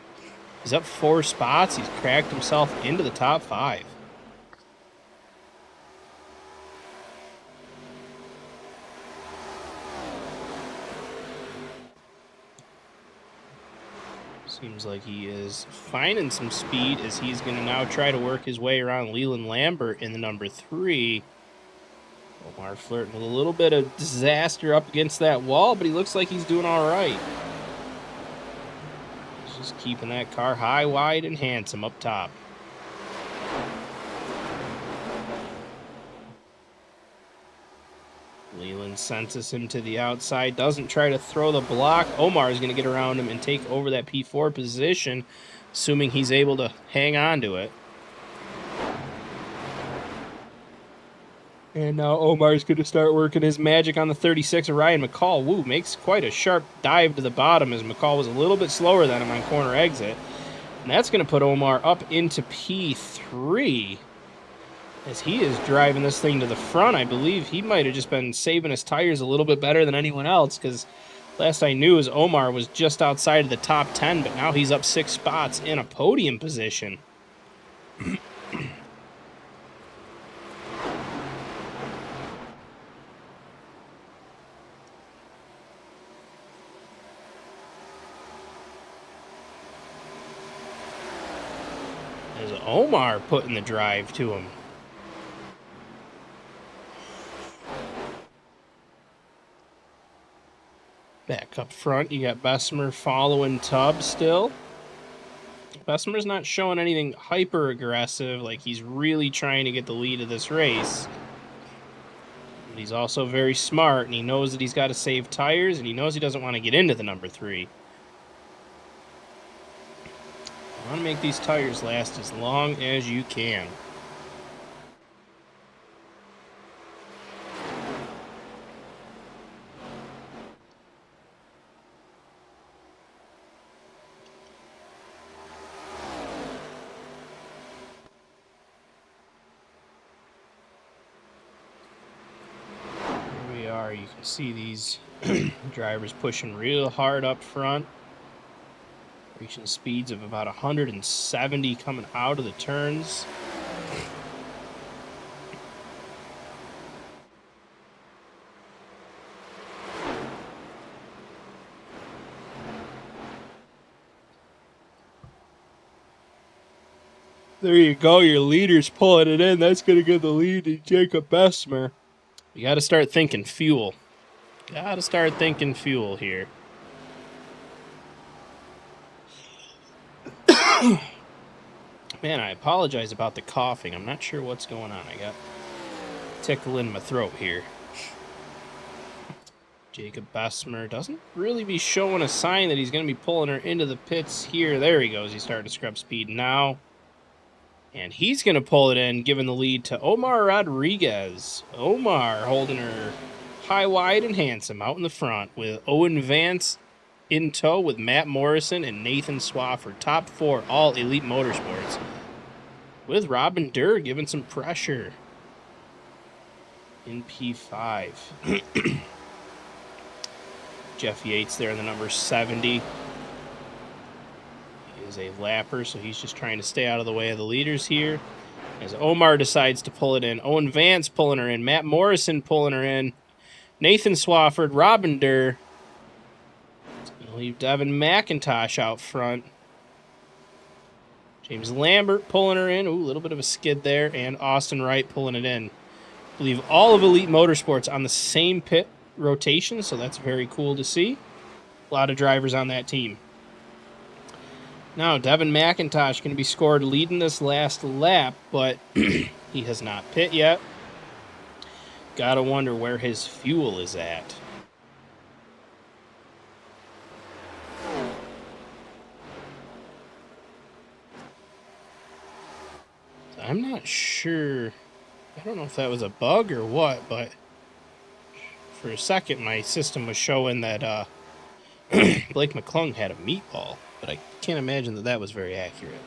He's up 4 spots. He's cracked himself into the top 5. Seems like he is finding some speed as he's going to now try to work his way around Leland Lambert in the number 3. Omar flirting with a little bit of disaster up against that wall, but he looks like he's doing all right. He's just keeping that car high, wide, and handsome up top. Leland senses him to the outside, doesn't try to throw the block. Omar is going to get around him and take over that P4 position, assuming he's able to hang on to it. And now Omar's going to start working his magic on the 36 of Ryan McCall. Woo, makes quite a sharp dive to the bottom as McCall was a little bit slower than him on corner exit. And that's going to put Omar up into P3 as he is driving this thing to the front. I believe he might have just been saving his tires a little bit better than anyone else because last I knew is Omar was just outside of the top 10, but now he's up 6 spots in a podium position. There's Omar putting the drive to him. Back up front, you got Bessemer following Tubb still. Bessemer's not showing anything hyper aggressive, like he's really trying to get the lead of this race. But he's also very smart, and he knows that he's got to save tires, and he knows he doesn't want to get into the number 3. You want to make these tires last as long as you can. You can see these drivers pushing real hard up front, reaching speeds of about 170 coming out of the turns. There you go, your leader's pulling it in. That's going to give the lead to Jacob Bessemer. You got to start thinking fuel. Got to start thinking fuel here. Man, I apologize about the coughing. I'm not sure what's going on. I got tickle in my throat here. Jacob Bessemer doesn't really be showing a sign that he's going to be pulling her into the pits here. There he goes. He's starting to scrub speed now. And he's going to pull it in, giving the lead to Omar Rodriguez. Omar holding her high, wide, and handsome out in the front with Owen Vance in tow with Matt Morrison and Nathan Swafford. Top 4, all Elite Motorsports. With Robin Durr giving some pressure in P5. Jeff Yates there in the number 70. He is a lapper, so he's just trying to stay out of the way of the leaders here. As Omar decides to pull it in. Owen Vance pulling her in. Matt Morrison pulling her in. Nathan Swafford, Robin Durr. It's going to leave Devin McIntosh out front. James Lambert pulling her in. Ooh, a little bit of a skid there. And Austin Wright pulling it in. I believe all of Elite Motorsports on the same pit rotation, so that's very cool to see. A lot of drivers on that team. Now, Devin McIntosh going to be scored leading this last lap, but he has not pit yet. Gotta wonder where his fuel is at. I'm not sure. I don't know if that was a bug or what, but for a second my system was showing that Blake McClung had a meatball, but I can't imagine that was very accurate.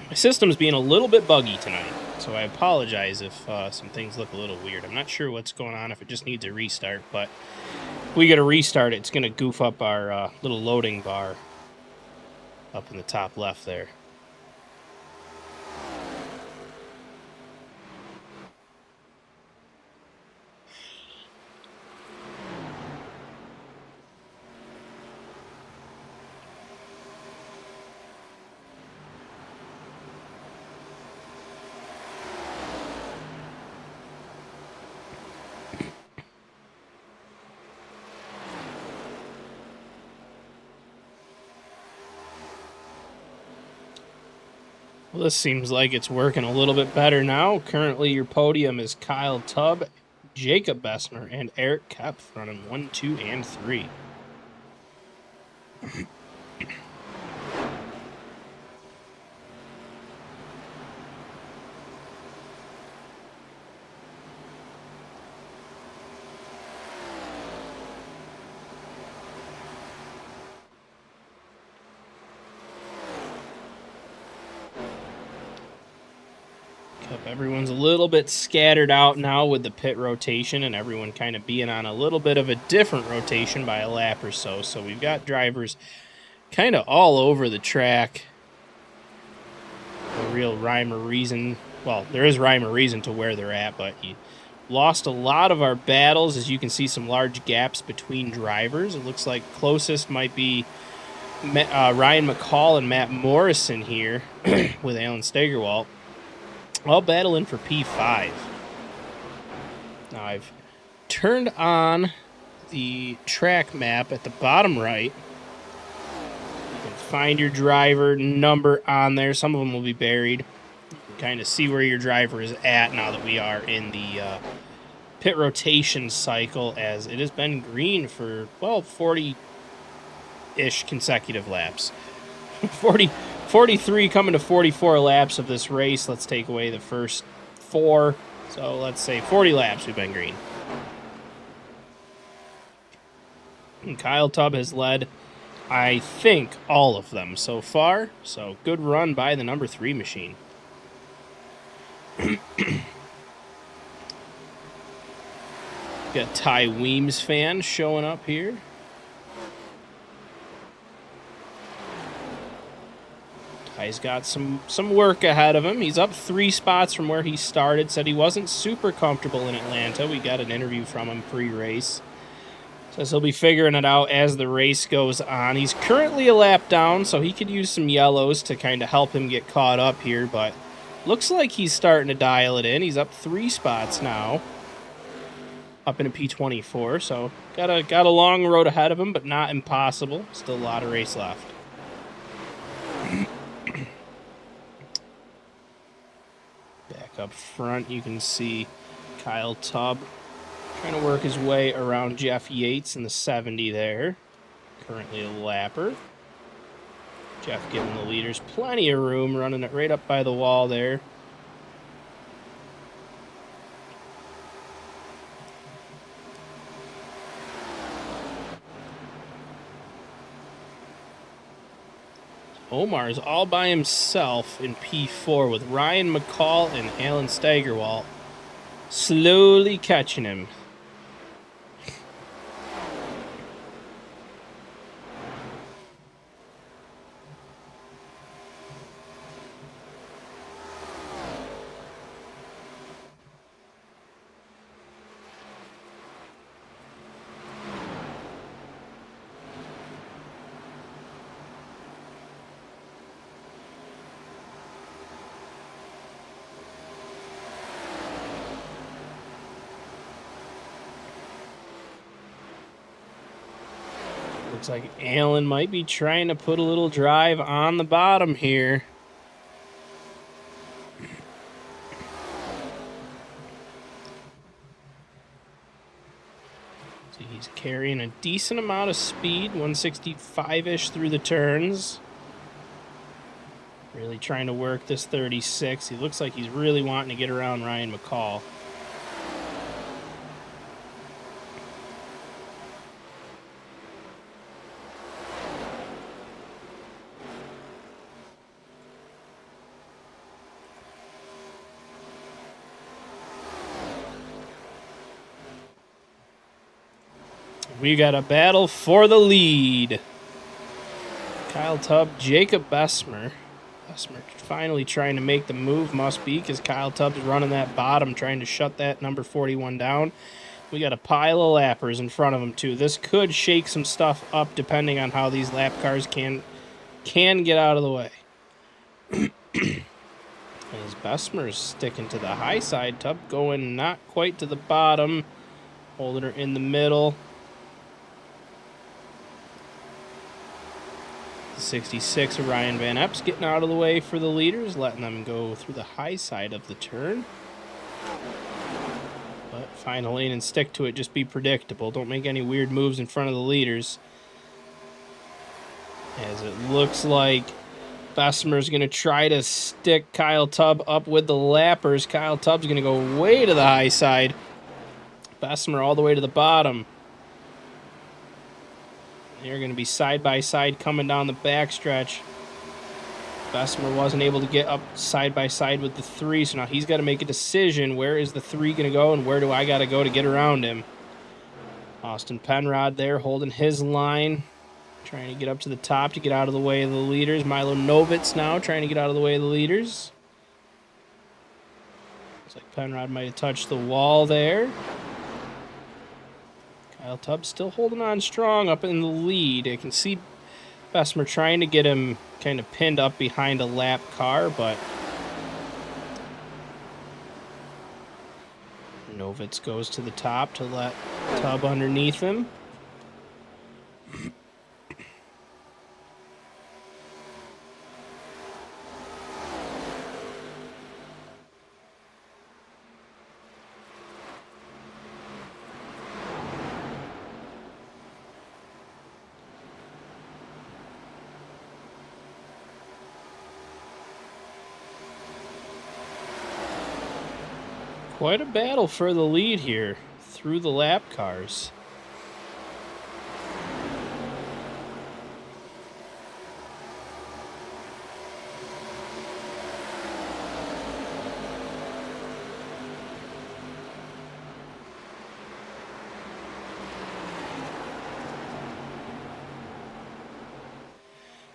My system's being a little bit buggy tonight, so I apologize if some things look a little weird. I'm not sure what's going on, if it just needs a restart, but if we get a restart, it's going to goof up our little loading bar up in the top left there. Well, this seems like it's working a little bit better now. Currently, your podium is Kyle Tubb, Jacob Bessemer, and Eric Kepf running 1, 2, and 3. Everyone's a little bit scattered out now with the pit rotation, and everyone kind of being on a little bit of a different rotation by a lap or so. So we've got drivers kind of all over the track. No real rhyme or reason. Well, there is rhyme or reason to where they're at, but you lost a lot of our battles. As you can see, some large gaps between drivers. It looks like closest might be Ryan McCall and Matt Morrison here with Alan Steigerwalt. All battling for P5. Now I've turned on the track map at the bottom right. You can find your driver number on there. Some of them will be buried. You can kind of see where your driver is at now that we are in the pit rotation cycle, as it has been green for, well, 40-ish consecutive laps. 43 coming to 44 laps of this race. Let's take away the first 4. So let's say 40 laps we've been green. And Kyle Tubb has led, I think, all of them so far. So good run by the number 3 machine. Got Ty Weems fans showing up here. He's got some work ahead of him. He's up 3 spots from where he started. Said he wasn't super comfortable in Atlanta. We got an interview from him pre-race. Says he'll be figuring it out as the race goes on. He's currently a lap down, so he could use some yellows to kind of help him get caught up here. But looks like he's starting to dial it in. He's up 3 spots now, up in a P24. So got a long road ahead of him, but not impossible. Still a lot of race left. Back up front, you can see Kyle Tubb trying to work his way around Jeff Yates in the 70 there. Currently a lapper. Jeff giving the leaders plenty of room, running it right up by the wall there. Omar is all by himself in P4 with Ryan McCall and Alan Steigerwalt slowly catching him. Looks like Allen might be trying to put a little drive on the bottom here. So he's carrying a decent amount of speed, 165-ish through the turns. Really trying to work this 36. He looks like he's really wanting to get around Ryan McCall. We got a battle for the lead. Kyle Tubb, Jacob Bessemer. Bessemer finally trying to make the move, must be, because Kyle Tubb's running that bottom, trying to shut that number 41 down. We got a pile of lappers in front of him, too. This could shake some stuff up, depending on how these lap cars can get out of the way. As Bessemer's sticking to the high side, Tubb going not quite to the bottom, holding her in the middle. 66, Ryan Van Epps getting out of the way for the leaders, letting them go through the high side of the turn. But find a lane and stick to it, just be predictable. Don't make any weird moves in front of the leaders. As it looks like Bessemer's going to try to stick Kyle Tubb up with the lappers. Kyle Tubb's going to go way to the high side. Bessemer all the way to the bottom. They're going to be side by side coming down the backstretch. Bessemer wasn't able to get up side by side with the 3, so now he's got to make a decision. Where is the 3 going to go, and where do I got to go to get around him? Austin Penrod there holding his line, trying to get up to the top to get out of the way of the leaders. Milo Novitz now trying to get out of the way of the leaders. Looks like Penrod might have touched the wall there. Kyle Tubb still holding on strong up in the lead. I can see Bessemer trying to get him kind of pinned up behind a lap car, but Novitz goes to the top to let Tubb underneath him. Quite a battle for the lead here through the lap cars.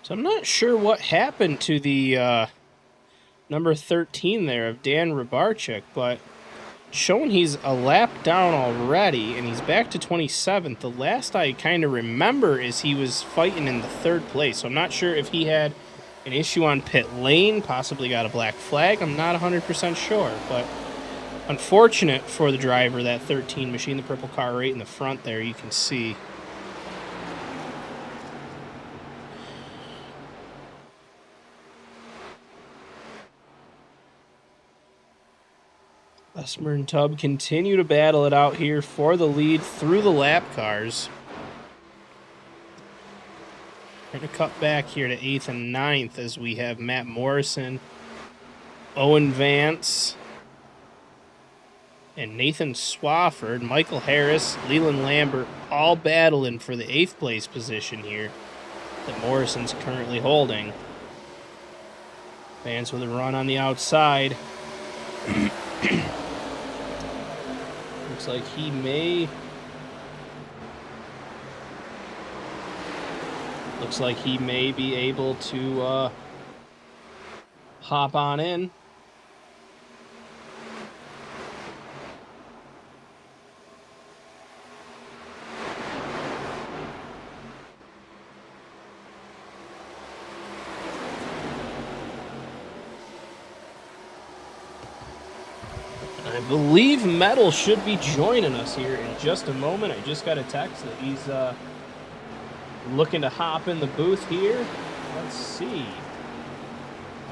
So I'm not sure what happened to the number 13 there of Dan Rybarczyk, but showing he's a lap down already, and he's back to 27th. The last I kind of remember is he was fighting in the 3rd place, so I'm not sure if he had an issue on pit lane, possibly got a black flag. I'm not 100% sure, but unfortunate for the driver, that 13 machine, the purple car right in the front there, you can see. Bessemer and Tubb continue to battle it out here for the lead through the lap cars. Going to cut back here to 8th and 9th as we have Matt Morrison, Owen Vance, and Nathan Swafford, Michael Harris, Leland Lambert, all battling for the 8th place position here that Morrison's currently holding. Vance with a run on the outside. Looks like he may... Looks like he may be able to hop on in. I believe Metal should be joining us here in just a moment. I just got a text that he's looking to hop in the booth here. Let's see.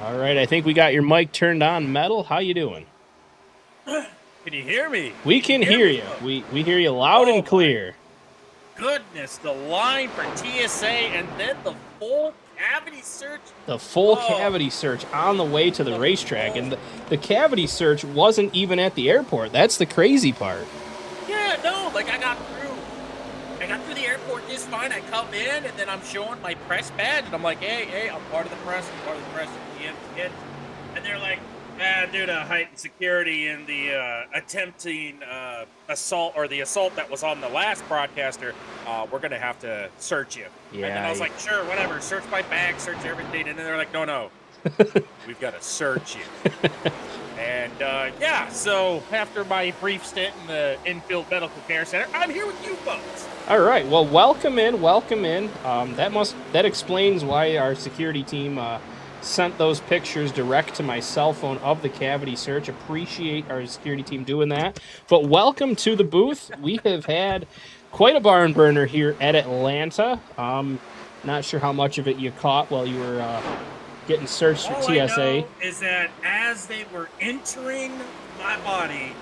All right, I think we got your mic turned on, Metal. How you doing? Can you hear me? We can hear you. We hear you loud and clear. Goodness, the line for TSA and then the full cavity search. The full cavity search on the way to the racetrack. And the cavity search wasn't even at the airport. That's the crazy part. Yeah, no, like I got through the airport just fine. I come in and then I'm showing my press badge and I'm like, hey, I'm part of the press. And they're like, due to heightened security and the attempting assault or the assault that was on the last broadcaster, we're going to have to search you. Yeah, and then I was like, sure, whatever. Search my bag, search everything. And then they're like, no. We've got to search you. And, so after my brief stint in the infield medical care center, I'm here with you folks. All right. Well, welcome in. That explains why our security team sent those pictures direct to my cell phone of the cavity search. Appreciate our security team doing that. But welcome to the booth. We have had quite a barn burner here at Atlanta. Not sure how much of it you caught while you were getting searched for All TSA. I know is that as they were entering my body,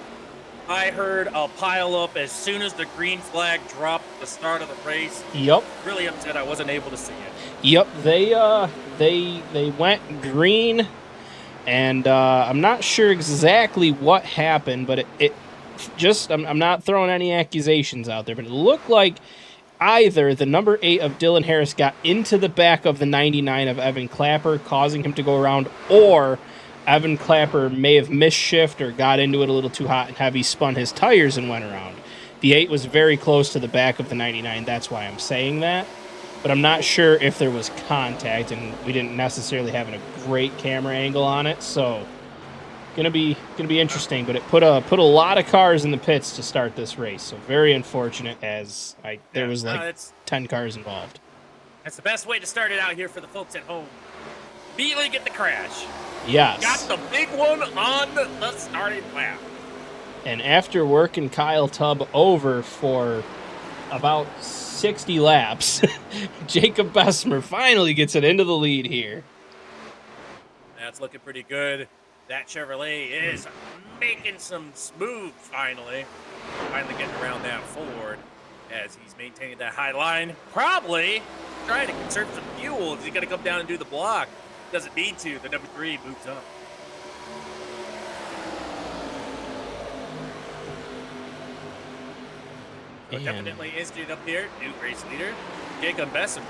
I heard a pile up as soon as the green flag dropped at the start of the race. Yep. Really upset I wasn't able to see it. Yep, they went green, and I'm not sure exactly what happened, but I'm not throwing any accusations out there, but it looked like either the number 8 of Dylan Harris got into the back of the 99 of Evan Clapper, causing him to go around, or Evan Clapper may have missed shift or got into it a little too hot and heavy, spun his tires and went around. The 8 was very close to the back of the 99, that's why I'm saying that. But I'm not sure if there was contact, and we didn't necessarily have a great camera angle on it, so gonna be interesting. But it put a lot of cars in the pits to start this race, so very unfortunate as there was 10 cars involved. That's the best way to start it out here for the folks at home. Immediately get the crash. Yes. Got the big one on the starting lap. And after working Kyle Tubb over for about 60 laps, Jacob Bessemer finally gets it into the lead here. That's looking pretty good. That Chevrolet is making some smooth finally getting around that Ford as he's maintaining that high line. Probably trying to conserve some fuel. He's got to come down and do the block. Doesn't need to. The number 3 moves up. So definitely instant up here. New race leader, Jacob Bessemer.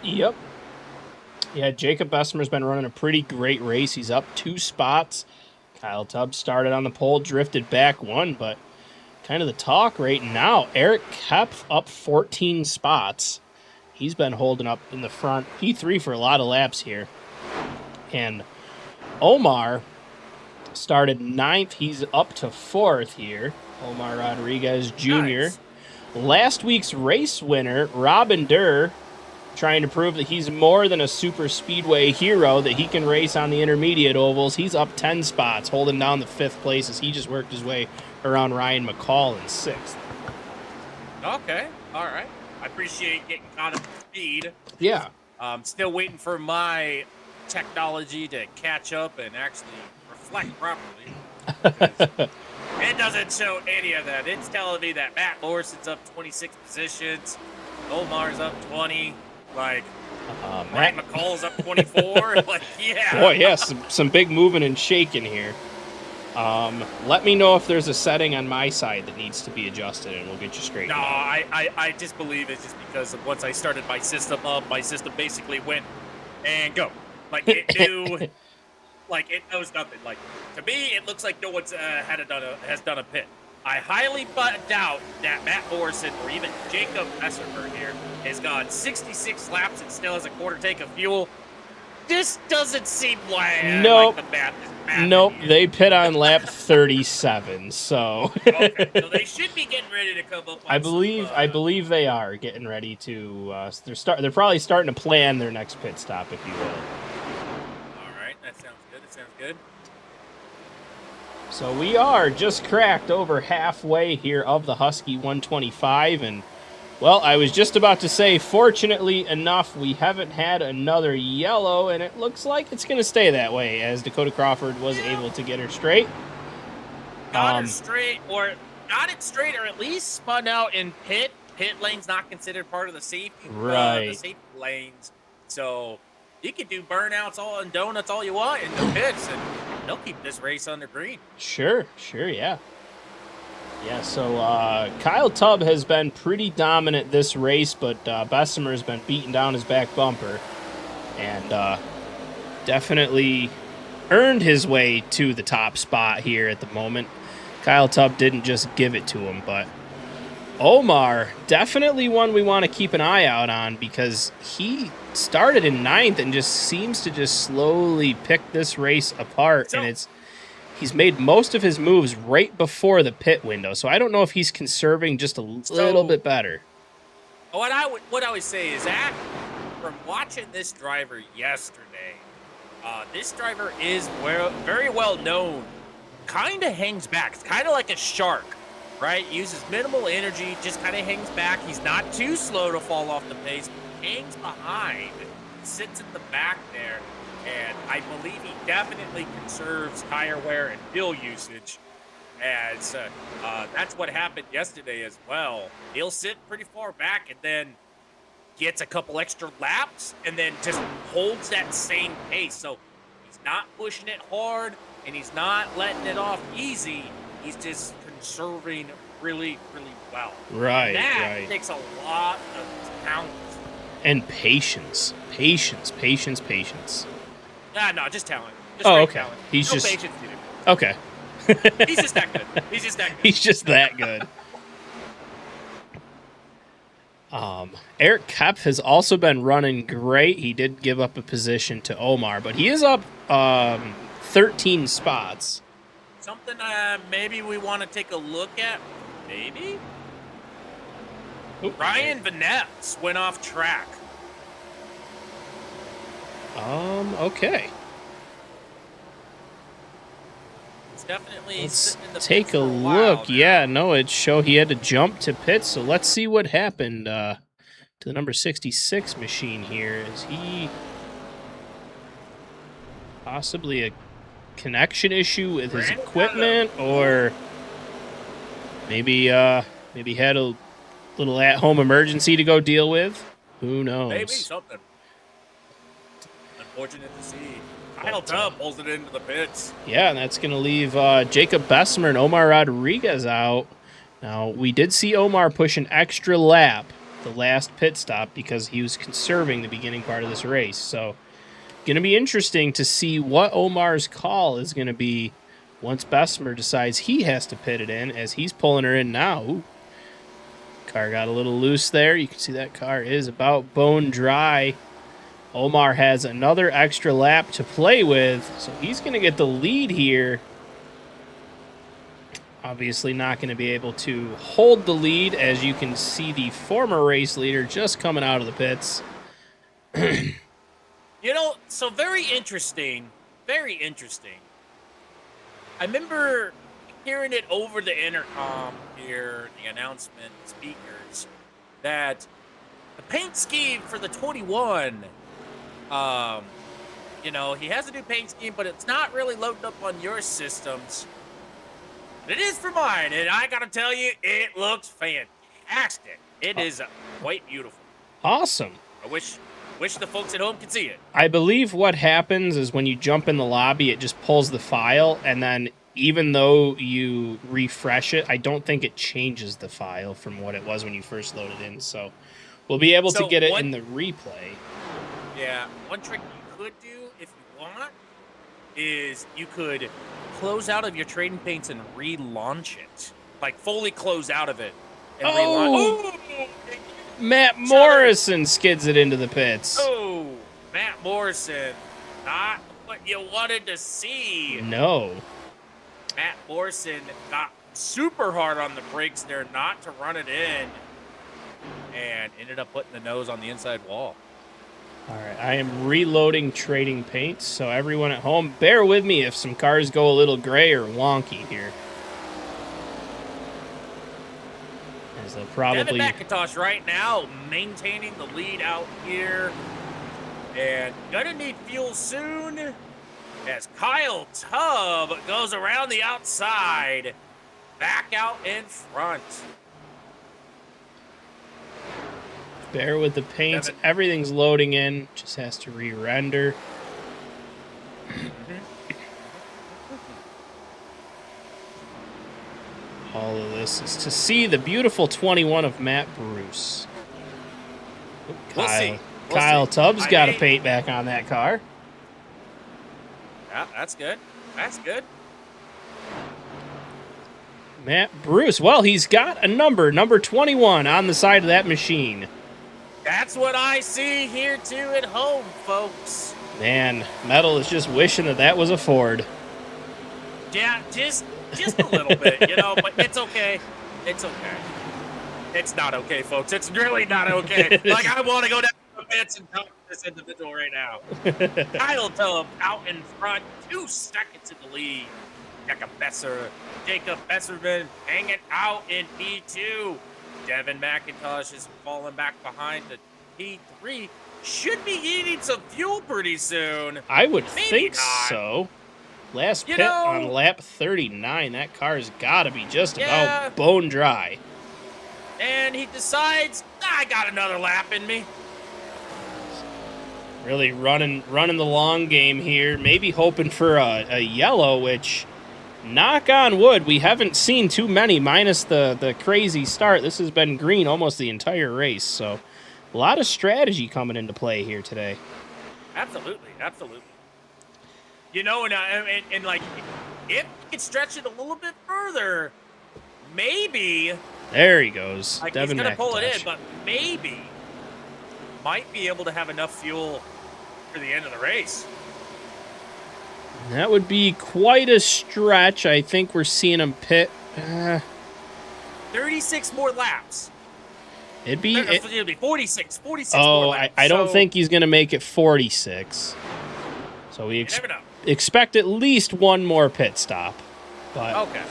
Yep. Yeah, Jacob Bessemer's been running a pretty great race. He's up 2 spots. Kyle Tubbs started on the pole, drifted back 1, but kind of the talk right now, Eric Kepf up 14 spots. He's been holding up in the front. P3 for a lot of laps here. And Omar started 9th. He's up to 4th here. Omar Rodriguez Jr. Nice. Last week's race winner, Robin Durr, trying to prove that he's more than a super speedway hero, that he can race on the intermediate ovals. He's up 10 spots, holding down the 5th place as he just worked his way around Ryan McCall in 6th. Okay, all right. I appreciate getting caught up to speed. Yeah. Still waiting for my technology to catch up and actually reflect properly. It doesn't show any of that. It's telling me that Matt Morrison's up 26 positions, Omar's up 20, like Ryan McCall's up 24. Like, yeah. Boy, yeah, some big moving and shaking here. Let me know if there's a setting on my side that needs to be adjusted, and we'll get you straight. No, I just believe it's just because of once I started my system up, my system basically went and go. Like, it knew, like, it knows nothing. Like, to me, it looks like no one's has done a pit. I highly doubt that Matt Morrison or even Jacob Esserberg here has gone 66 laps and still has a quarter tank of fuel. This doesn't seem like, nope. Like the math is math. Nope, they pit on lap 37, so. Okay, so they should be getting ready to come up on I believe they are getting ready to, they're probably starting to plan their next pit stop, if you will. All right, that sounds good. So we are just cracked over halfway here of the Husky 125, and, well, I was just about to say, fortunately enough, we haven't had another yellow, and it looks like it's going to stay that way, as Dakota Crawford was able to get her straight. Got it straight, or at least spun out in pit. Pit lane's not considered part of the safety, right? The safety lanes, so you can do burnouts all and donuts all you want in the pits, and they'll keep this race under green. Sure, yeah. Yeah, so Kyle Tubb has been pretty dominant this race, but Bessemer has been beating down his back bumper and definitely earned his way to the top spot here at the moment. Kyle Tubb didn't just give it to him, but Omar, definitely one we want to keep an eye out on because he started in 9th and just seems to just slowly pick this race apart, and he's made most of his moves right before the pit window, so I don't know if he's conserving just a little bit better. What I would say is that from watching this driver yesterday, this driver is very well known. Kind of hangs back. It's kind of like a shark, right? Uses minimal energy, just kind of hangs back. He's not too slow to fall off the pace, but hangs behind, sits at the back there. And I believe he definitely conserves tire wear and fuel usage, as that's what happened yesterday as well. He'll sit pretty far back and then gets a couple extra laps and then just holds that same pace. So he's not pushing it hard and he's not letting it off easy. He's just conserving really, really well. Right, that takes a lot of talent. And patience. No, just talent. Okay. Talent. He's no just patience either. okay. He's just that good. He's just that good. Eric Kepf has also been running great. He did give up a position to Omar, but he is up 13 spots. Something maybe we want to take a look at. Maybe? Ryan Vanetz went off track. Okay. It's definitely Let's sitting in the take pits a for while look. now. Yeah, no, it showed he had to jump to pit, so let's see what happened to the number 66 machine here. Is he possibly a connection issue with his equipment, or maybe had a little at-home emergency to go deal with? Who knows? Maybe something. Unfortunate to see. Kyle Tubb pulls it into the pits. Yeah, and that's going to leave Jacob Bessemer and Omar Rodriguez out. Now, we did see Omar push an extra lap the last pit stop because he was conserving the beginning part of this race. So, going to be interesting to see what Omar's call is going to be once Bessemer decides he has to pit it in, as he's pulling her in now. Ooh. Car got a little loose there. You can see that car is about bone dry. Omar has another extra lap to play with, so he's going to get the lead here. Obviously not going to be able to hold the lead, as you can see the former race leader just coming out of the pits. So very interesting. Very interesting. I remember hearing it over the intercom here, the announcement speakers, that the paint scheme for the 21, he has a new paint scheme, but it's not really loaded up on your systems. It is for mine, and I gotta tell you, it looks fantastic. It is quite beautiful. Awesome. I wish the folks at home could see it. I believe what happens is when you jump in the lobby, it just pulls the file, and then even though you refresh it, I don't think it changes the file from what it was when you first loaded in. So we'll be able to get it in the replay. Yeah, one trick you could do if you want is you could close out of your trading paints and relaunch it. Like fully close out of it and relaunch. Oh! Matt Morrison skids it into the pits. Oh, Matt Morrison. Not what you wanted to see. No. Matt Morrison got super hard on the brakes there not to run it in and ended up putting the nose on the inside wall. All right, I am reloading trading paints, so everyone at home, bear with me if some cars go a little gray or wonky here. As they'll probably... Devin McIntosh right now maintaining the lead out here. And gonna need fuel soon as Kyle Tubb goes around the outside, back out in front. Bear with the paints. Devin. Everything's loading in. Just has to re-render. All of this is to see the beautiful 21 of Matt Bruce. We'll see. Kyle Tubbs got a paint back on that car. Yeah, that's good. That's good. Matt Bruce. Well, he's got a number 21 on the side of that machine. That's what I see here too at home, folks. Man, Metal is just wishing that was a Ford. Yeah, just a little bit, you know, but it's okay. It's okay. It's not okay, folks. It's really not okay. Like, I want to go down to the pits and talk to this individual right now. Kyle Tubb out in front, 2 seconds in the lead. Jacob Besserman hanging out in P2. Devin McIntosh is falling back behind the P3. Should be eating some fuel pretty soon. I would Maybe think not. so. Last pit on lap 39. That car's got to be just Yeah. about bone dry. And he decides, I got another lap in me. Really running the long game here. Maybe hoping for a yellow, which, knock on wood, we haven't seen too many, minus the crazy start. This has been green almost the entire race. So a lot of strategy coming into play here today. Absolutely, absolutely. You know, and like, if you could stretch it a little bit further, maybe... There he goes. Like, Devin he's going to pull it McIntosh. in, but maybe might be able to have enough fuel for the end of the race. That would be quite a stretch. I think we're seeing him pit. 36 more laps. It'd be 46 more oh, laps. I don't So, think he's going to make it 46. So we you never know. expect at least one more pit stop. But Okay.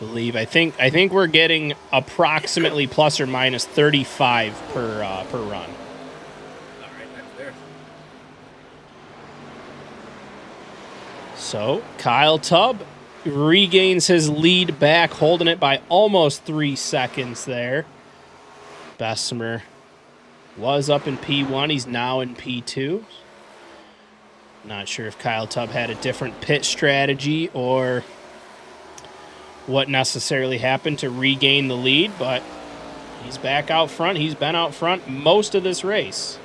I think we're getting approximately plus or minus 35 per run. All right, that's there. So Kyle Tubb regains his lead back, holding it by almost 3 seconds there. Bessemer was up in P1. He's now in P2. Not sure if Kyle Tubb had a different pit strategy or what necessarily happened to regain the lead, but he's back out front. He's been out front most of this race.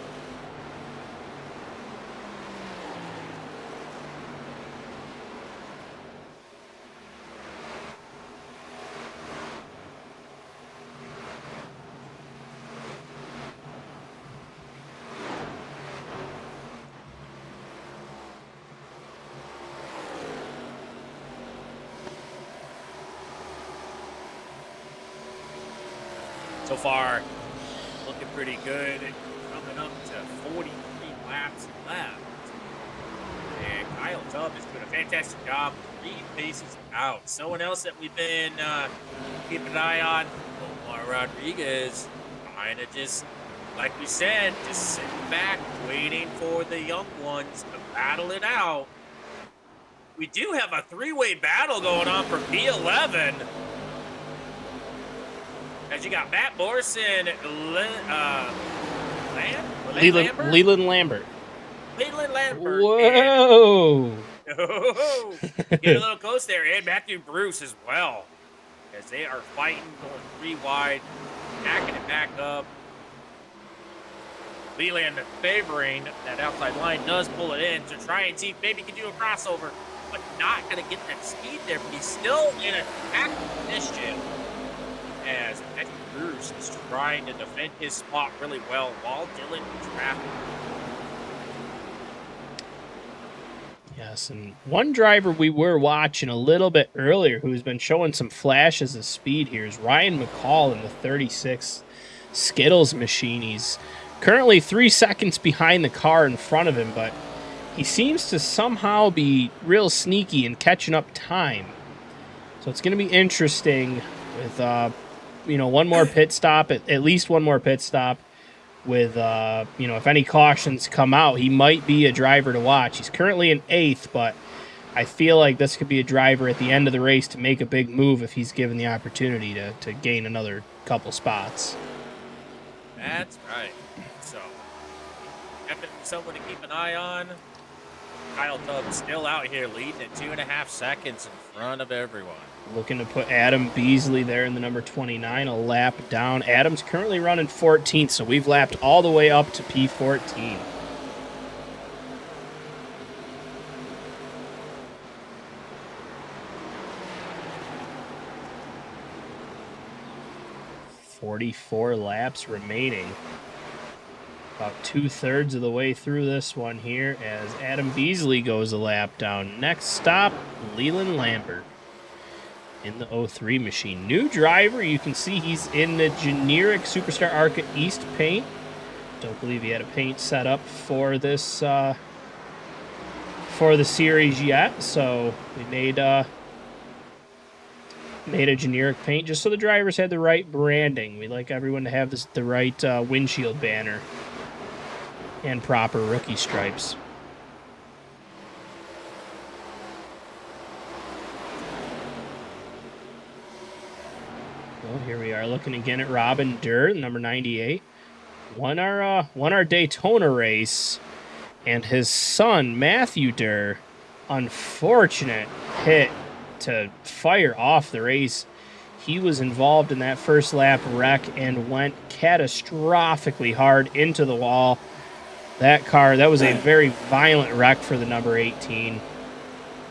So far, looking pretty good. Coming up to 43 laps left. And Kyle Tubb is doing a fantastic job. 3 paces out. Someone else that we've been keeping an eye on, Omar Rodriguez, kind of just, like we said, just sitting back, waiting for the young ones to battle it out. We do have a three-way battle going on for P11. As you got Matt Morrison, Leland Lambert. Leland Lambert. Whoa! Get a little close there. And Matthew Bruce as well. As they are fighting, going 3 wide, backing it back up. Leland favoring that outside line, does pull it in to try and see if maybe he can do a crossover, but not going to get that speed there. But he's still in a active position as Matthew Bruce is trying to defend his spot really well while Dylan is traffic. Yes, and one driver we were watching a little bit earlier who's been showing some flashes of speed here is Ryan McCall in the 36 Skittles machine. He's currently 3 seconds behind the car in front of him, but he seems to somehow be real sneaky and catching up time. So it's going to be interesting with, one more pit stop, at least one more pit stop. With, if any cautions come out, he might be a driver to watch. He's currently in 8th, but I feel like this could be a driver at the end of the race to make a big move if he's given the opportunity to gain another couple spots. That's right. So, definitely someone to keep an eye on. Kyle Tubbs still out here leading at 2.5 seconds in front of everyone. Looking to put Adam Beasley there in the number 29, a lap down. Adam's currently running 14th, so we've lapped all the way up to P14. "44 laps remaining." About 2/3 of the way through this one here as Adam Beasley goes a lap down. Next stop, Leland Lambert in the 03 machine. New driver, you can see he's in the generic Superstar ARCA East paint. Don't believe he had a paint set up for this for the series yet, so we made a generic paint just so the drivers had the right branding. We like everyone to have the right windshield banner and proper rookie stripes. Well, here we are looking again at Robin Durr, number 98. Won our Daytona race, and his son Matthew Durr, unfortunate hit to fire off the race. He was involved in that first lap wreck and went catastrophically hard into the wall. That was a very violent wreck for the number 18.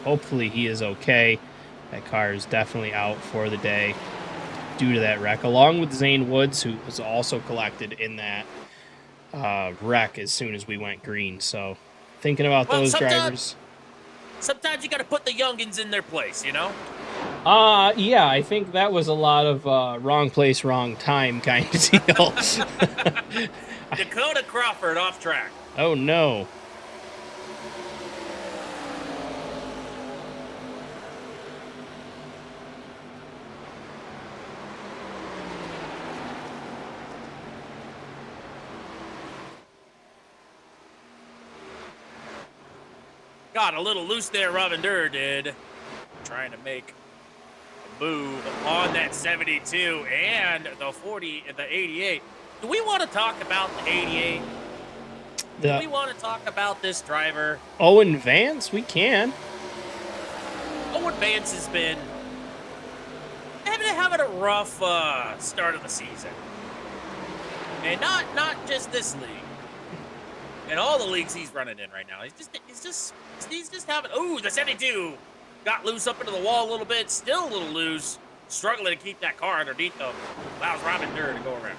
Hopefully he is okay. That car is definitely out for the day due to that wreck, along with Zane Woods, who was also collected in that wreck as soon as we went green. So thinking about those drivers. Sometimes you got to put the youngins in their place, you know? Yeah, I think that was a lot of wrong place, wrong time kind of deal. Dakota Crawford off track. Oh, no. Got a little loose there, Robin Durr did. Trying to make a move on that 72 and the 88. Do we want to talk about the 88? Do we want to talk about this driver? Owen Vance? We can. Owen Vance has been having a rough start of the season. And not just this league. And all the leagues he's running in right now. He's just having, the 72 got loose up into the wall a little bit, still a little loose, struggling to keep that car underneath them. Allows Robin Durr to go around.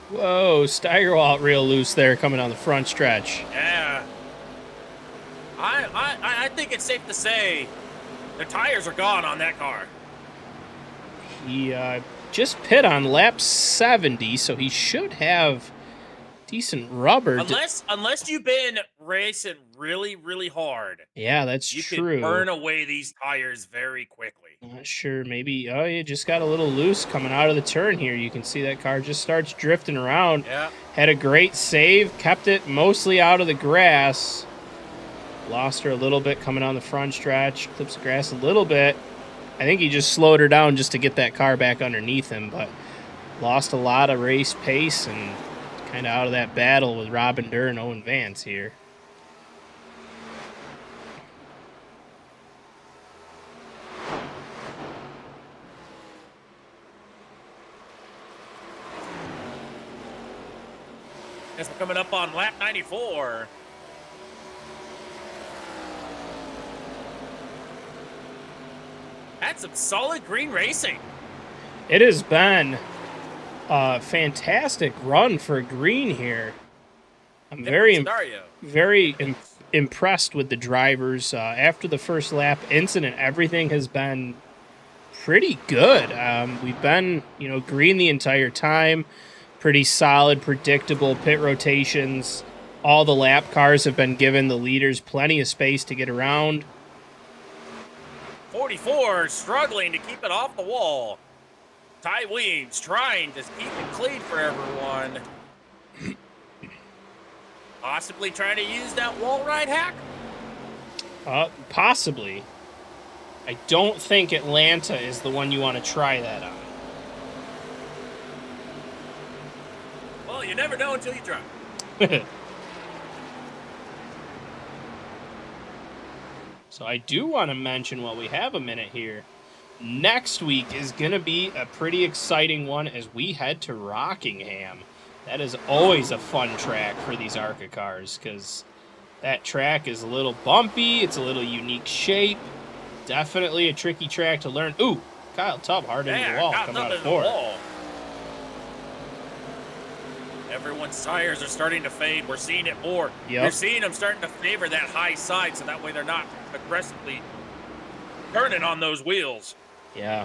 Whoa, Steigerwald real loose there coming on the front stretch. Yeah. I think it's safe to say the tires are gone on that car. He just pit on lap 70, so he should have decent rubber. Unless you've been racing really, really hard. Yeah, that's you true. can burn away these tires very quickly. Not sure. Maybe, oh, you just got a little loose coming out of the turn here. You can see that car just starts drifting around. Yeah. Had a great save, kept it mostly out of the grass. Lost her a little bit coming on the front stretch. Clips the grass a little bit. I think he just slowed her down just to get that car back underneath him, but lost a lot of race pace and kind of out of that battle with Robin Durr and Owen Vance here. As we're coming up on lap 94. That's some solid green racing. It has been a fantastic run for green here. I'm very impressed with the drivers. After the first lap incident, everything has been pretty good. We've been, green the entire time. Pretty solid, predictable pit rotations. All the lap cars have been given the leaders plenty of space to get around. 44 struggling to keep it off the wall. Ty Weems trying to keep it clean for everyone. Possibly trying to use that wall ride hack? Possibly. I don't think Atlanta is the one you want to try that on. Well, you never know until you try. So I do want to mention, while we have a minute here, next week is going to be a pretty exciting one as we head to Rockingham. That is always a fun track for these ARCA cars because that track is a little bumpy. It's a little unique shape. Definitely a tricky track to learn. Ooh, Kyle Tubb hard into the wall, coming out of fourth. Everyone's tires are starting to fade. We're seeing it more. Yep. You're seeing them starting to favor that high side, so that way they're not aggressively turning on those wheels. Yeah.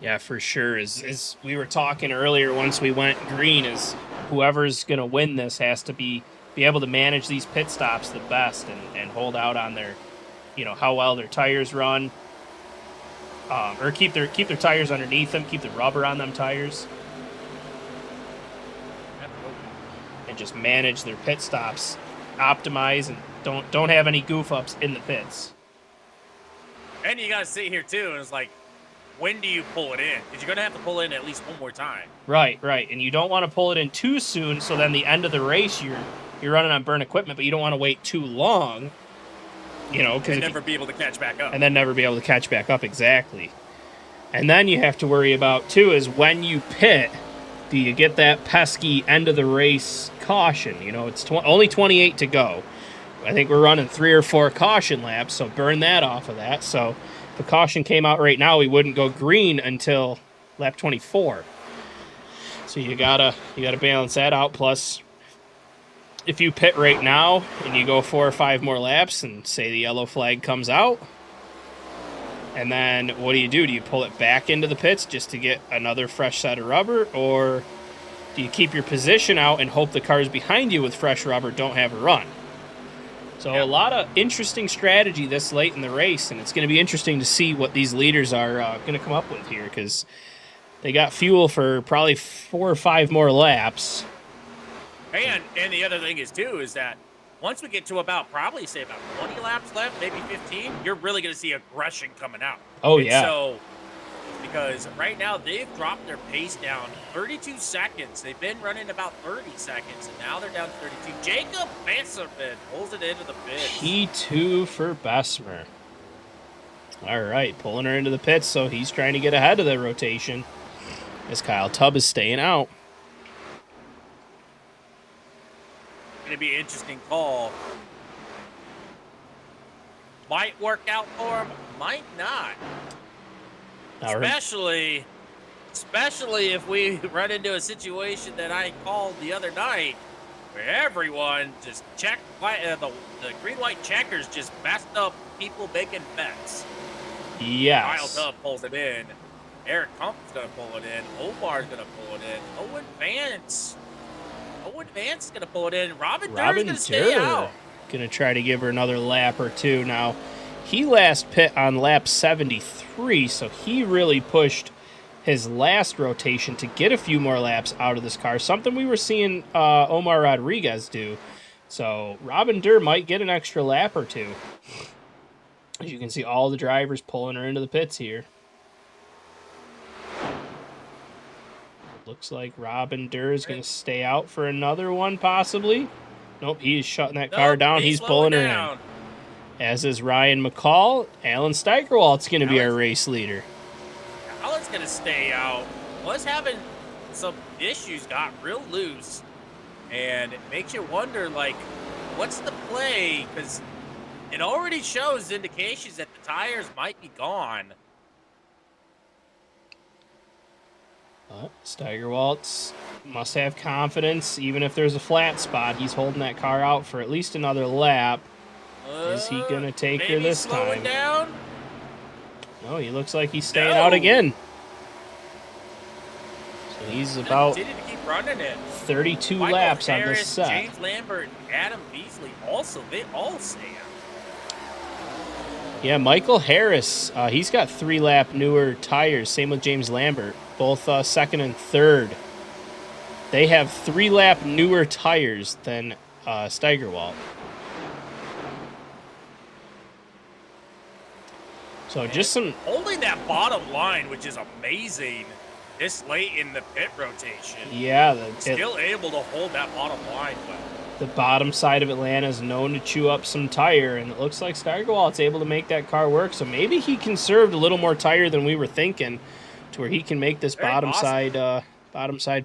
Yeah, for sure. As we were talking earlier, once we went green, is whoever's going to win this has to be able to manage these pit stops the best and hold out on their, how well their tires run. Or keep their tires underneath them, keep the rubber on them tires, and just manage their pit stops, optimize, and don't have any goof ups in the pits. And you gotta see here too, and it's like, when do you pull it in? Because you're gonna have to pull it in at least one more time. Right, and you don't want to pull it in too soon, so then the end of the race you're running on burn equipment, but you don't want to wait too long. And never be able to catch back up. And then never be able to catch back up, exactly. And then you have to worry about, too, is when you pit, do you get that pesky end of the race caution? It's only 28 to go. I think we're running 3 or 4 caution laps, so burn that off of that. So if a caution came out right now, we wouldn't go green until lap 24. So you gotta balance that out. Plus, if you pit right now and you go 4 or 5 more laps and say the yellow flag comes out, and then what do? Do you pull it back into the pits just to get another fresh set of rubber, or do you keep your position out and hope the cars behind you with fresh rubber don't have a run? So A lot of interesting strategy this late in the race, and it's going to be interesting to see what these leaders are going to come up with here, because they got fuel for probably 4 or 5 more laps. And the other thing is that once we get to about 20 laps left, maybe 15, you're really going to see aggression coming out. Oh, and yeah. So, because right now they've dropped their pace down 32 seconds. They've been running about 30 seconds, and now they're down to 32. Jacob Besserman pulls it into the pits. P2 for Bessemer. All right, pulling her into the pits, so he's trying to get ahead of the rotation as Kyle Tubb is staying out. Going to be an interesting call. Might work out for him, might not. Especially if we run into a situation that I called the other night, where everyone just the green-white checkers just messed up people making bets. Yes. Kyle Tubb pulls it in. Eric Kump's going to pull it in. Omar's going to pull it in. Owen Vance is going to pull it in. Robin Durr's going to stay out. Going to try to give her another lap or two. Now, he last pit on lap 73, so he really pushed his last rotation to get a few more laps out of this car, something we were seeing Omar Rodriguez do. So Robin Durr might get an extra lap or two. As you can see, all the drivers pulling her into the pits here. Looks like Robin Durr is going to stay out for another one, possibly. Nope, he's shutting that car down. He's pulling her in. As is Ryan McCall. Alan Steigerwald's going to be our race leader. Alan's going to stay out. Was having some issues, got real loose. And it makes you wonder, like, what's the play? Because it already shows indications that the tires might be gone. Steigerwaldt must have confidence. Even if there's a flat spot, he's holding that car out for at least another lap. Is he going to take her this time? Down? No, he looks like he's staying out again. So he's about Continue to keep running it. 32 Michael laps Harris, on this set. James Lambert, and Adam Beasley also, they all stay out. Yeah, Michael Harris, he's got 3-lap newer tires. Same with James Lambert, both second and third. They have 3-lap newer tires than Steigerwald. So just some holding that bottom line, which is amazing. This late in the pit rotation. Yeah, still able to hold that bottom line well. The bottom side of Atlanta is known to chew up some tire, and it looks like Steigerwald's able to make that car work. So maybe he conserved a little more tire than we were thinking, to where he can make this bottom side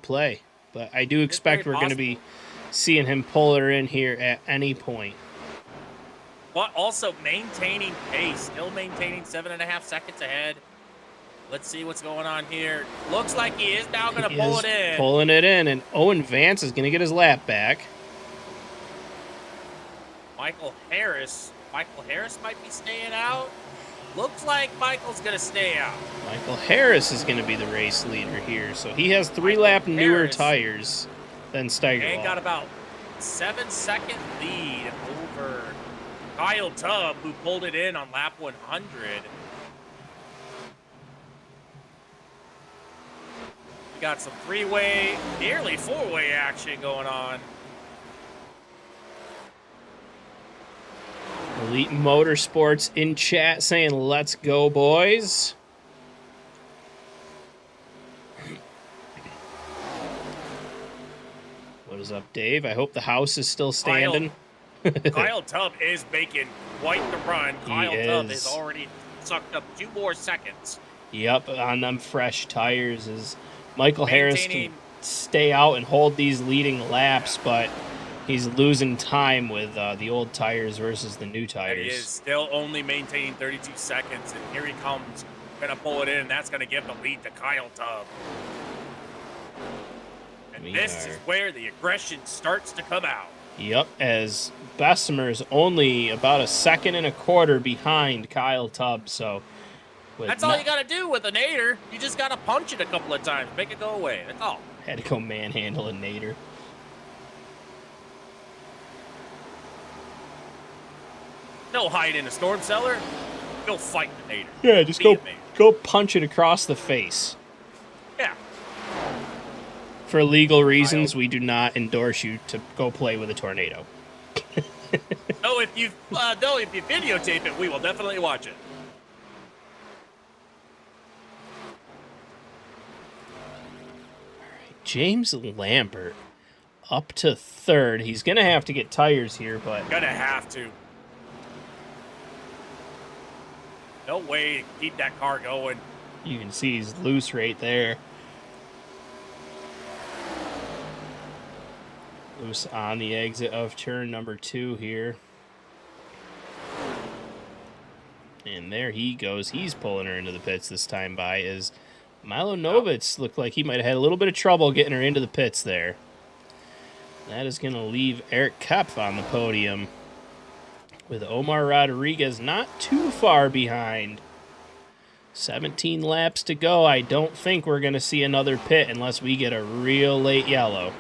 play. But I do expect we're going to be seeing him pull her in here at any point. But also maintaining pace, still maintaining 7.5 seconds ahead. Let's see what's going on here. Looks like he is now going to pull it in. Pulling it in, and Owen Vance is going to get his lap back. Michael Harris might be staying out. Looks like Michael's going to stay out. Michael Harris is going to be the race leader here. So he has 3-lap newer tires than Steigerwald. And got about 7-second lead over Kyle Tubb, who pulled it in on lap 100. We got some 3-way, nearly 4-way action going on. Elite Motorsports in chat saying, "Let's go, boys." What is up, Dave? I hope the house is still standing. Kyle Tubb is making quite the run. Kyle Tubb has already sucked up 2 more seconds. Yep, on them fresh tires as Michael Harris can stay out and hold these leading laps, but he's losing time with the old tires versus the new tires. And he is still only maintaining 32 seconds, and here he comes. Going to pull it in, and that's going to give the lead to Kyle Tubb. And this is where the aggression starts to come out. Yep, as Bessemer's only about 1.25 seconds behind Kyle Tubb, so... That's all you got to do with a Nader. You just got to punch it a couple of times, make it go away. That's all. Had to go manhandle a Nader. No hide in a storm cellar. Go fight the Nader. Yeah, just go punch it across the face. Yeah. For legal reasons, we do not endorse you to go play with a tornado. No, if you videotape it, we will definitely watch it. James Lambert up to third. He's going to have to get tires here, but... Gonna have to. No way to keep that car going. You can see he's loose right there. Loose on the exit of turn number 2 here. And there he goes. He's pulling her into the pits this time by as Milo Novitz looked like he might have had a little bit of trouble getting her into the pits there. That is going to leave Eric Kopp on the podium with Omar Rodriguez not too far behind. 17 laps to go. I don't think we're going to see another pit unless we get a real late yellow.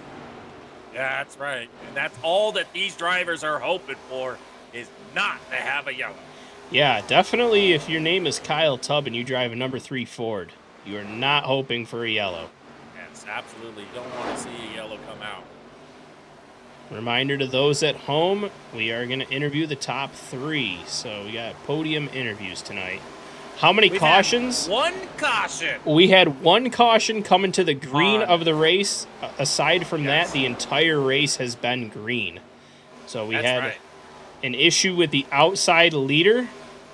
Yeah, that's right. And that's all that these drivers are hoping for, is not to have a yellow. Yeah, definitely if your name is Kyle Tubb and you drive a number 3 Ford, you are not hoping for a yellow. Yes, absolutely. You don't want to see a yellow come out. Reminder to those at home, we are going to interview the top 3. So we got podium interviews tonight. How many We've cautions? had one caution. We had one caution coming to the green On. of the race. Aside from Yes. that, the entire race has been green. So we That's had right. an issue with the outside leader.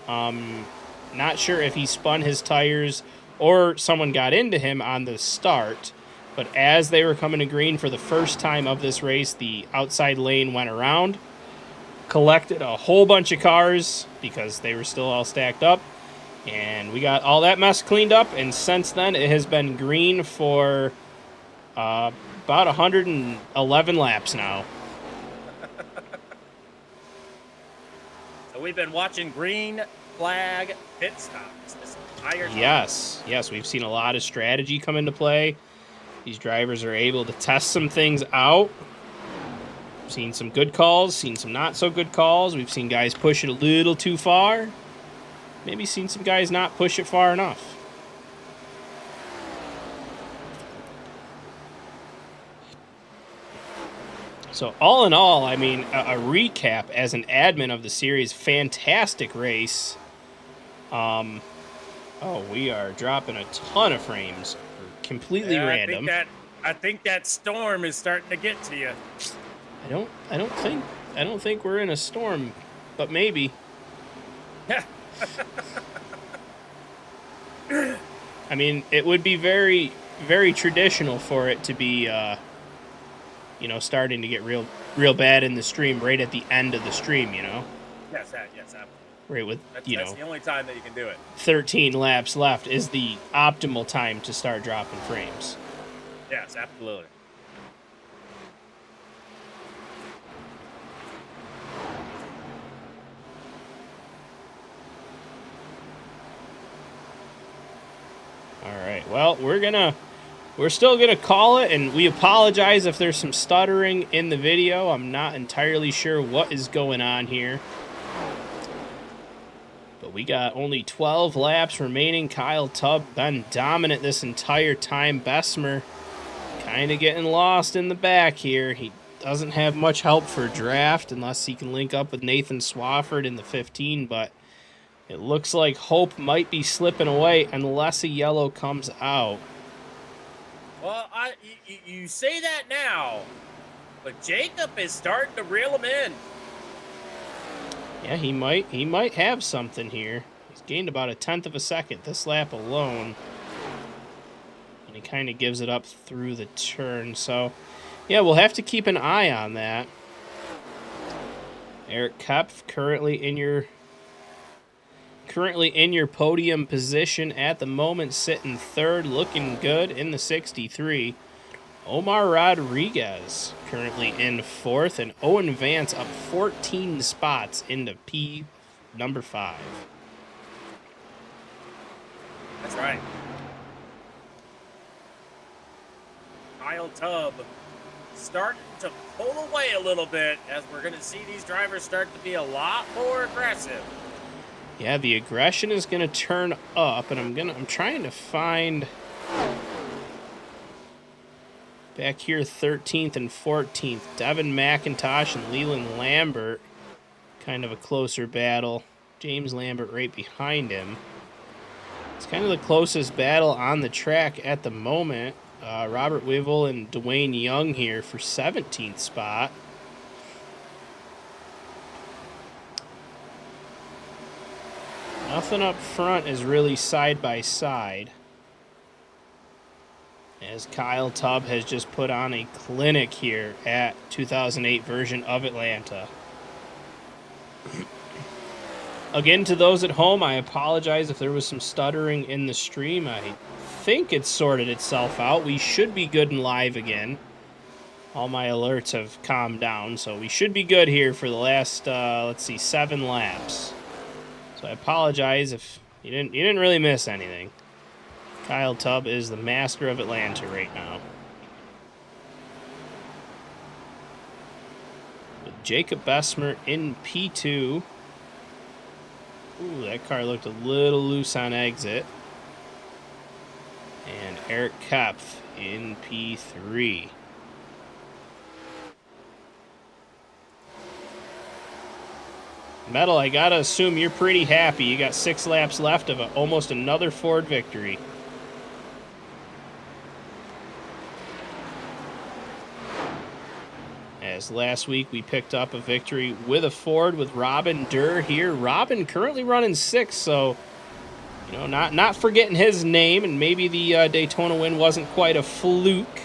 Not sure if he spun his tires or someone got into him on the start. But as they were coming to green for the first time of this race, the outside lane went around, collected a whole bunch of cars because they were still all stacked up. And we got all that mess cleaned up, and since then it has been green for about 111 laps now. So we've been watching green flag pit stops this entire time. Yes, we've seen a lot of strategy come into play. These drivers are able to test some things out. We've seen some good calls, seen some not so good calls. We've seen guys push it a little too far. Maybe seen some guys not push it far enough. So all in all, I mean, a recap as an admin of the series, fantastic race. Oh, we are dropping a ton of frames. Completely random. I think that storm is starting to get to you. I don't think we're in a storm, but maybe. I mean, it would be very, very traditional for it to be, starting to get real bad in the stream right at the end of the stream, Yes, absolutely. Right with, That's the only time that you can do it. 13 laps left is the optimal time to start dropping frames. Yes, absolutely. All right. Well, we're still gonna call it, and we apologize if there's some stuttering in the video. I'm not entirely sure what is going on here. But we got only 12 laps remaining. Kyle Tubb been dominant this entire time. Bessemer kind of getting lost in the back here. He doesn't have much help for draft unless he can link up with Nathan Swafford in the 15, but it looks like hope might be slipping away unless a yellow comes out. Well, you say that now, but Jacob is starting to reel him in. Yeah, he might have something here. He's gained about 1/10 of a second this lap alone. And he kind of gives it up through the turn. So, yeah, we'll have to keep an eye on that. Eric Kepf currently in your podium position at the moment, sitting third, looking good in the 63. Omar Rodriguez currently in fourth, and Owen Vance up 14 spots into P number 5. That's right. Kyle Tubb starting to pull away a little bit as we're going to see these drivers start to be a lot more aggressive. Yeah, the aggression is going to turn up, and I'm trying to find back here 13th and 14th. Devin McIntosh and Leland Lambert, kind of a closer battle. James Lambert right behind him. It's kind of the closest battle on the track at the moment. Robert Wivel and Dwayne Young here for 17th spot. Nothing up front is really side by side, as Kyle Tubb has just put on a clinic here at 2008 version of Atlanta. Again, to those at home, I apologize if there was some stuttering in the stream. I think it's sorted itself out. We should be good and live again. All my alerts have calmed down, so we should be good here for the last, 7 laps. So I apologize if You didn't really miss anything. Kyle Tubb is the master of Atlanta right now. With Jacob Bessemer in P2. Ooh, that car looked a little loose on exit. And Eric Kepf in P3. Metal, I gotta assume you're pretty happy. You got 6 laps left of almost another Ford victory. As last week we picked up a victory with a Ford with Robin Durr here. Robin currently running 6th, so you know, not forgetting his name, and maybe the Daytona win wasn't quite a fluke.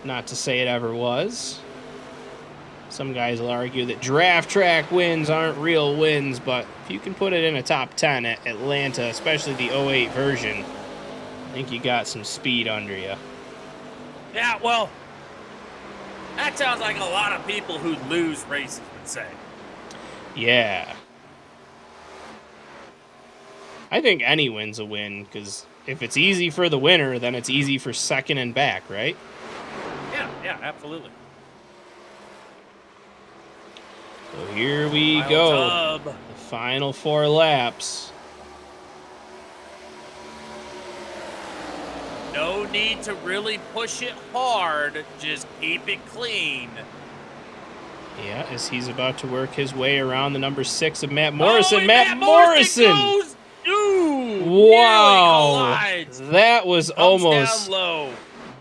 Not to say it ever was. Some guys will argue that draft track wins aren't real wins, but if you can put it in a top 10 at Atlanta, especially the 08 version, I think you got some speed under you. Yeah, well, that sounds like a lot of people who lose races would say. Yeah. I think any win's a win, because if it's easy for the winner, then it's easy for second and back, right? Yeah, absolutely. So here we Kyle go. Tubb. The final 4 laps. No need to really push it hard. Just keep it clean. Yeah, as he's about to work his way around the number 6 of Matt Morrison. And Matt Morrison! goes, Wow! collides. That was Comes almost down low.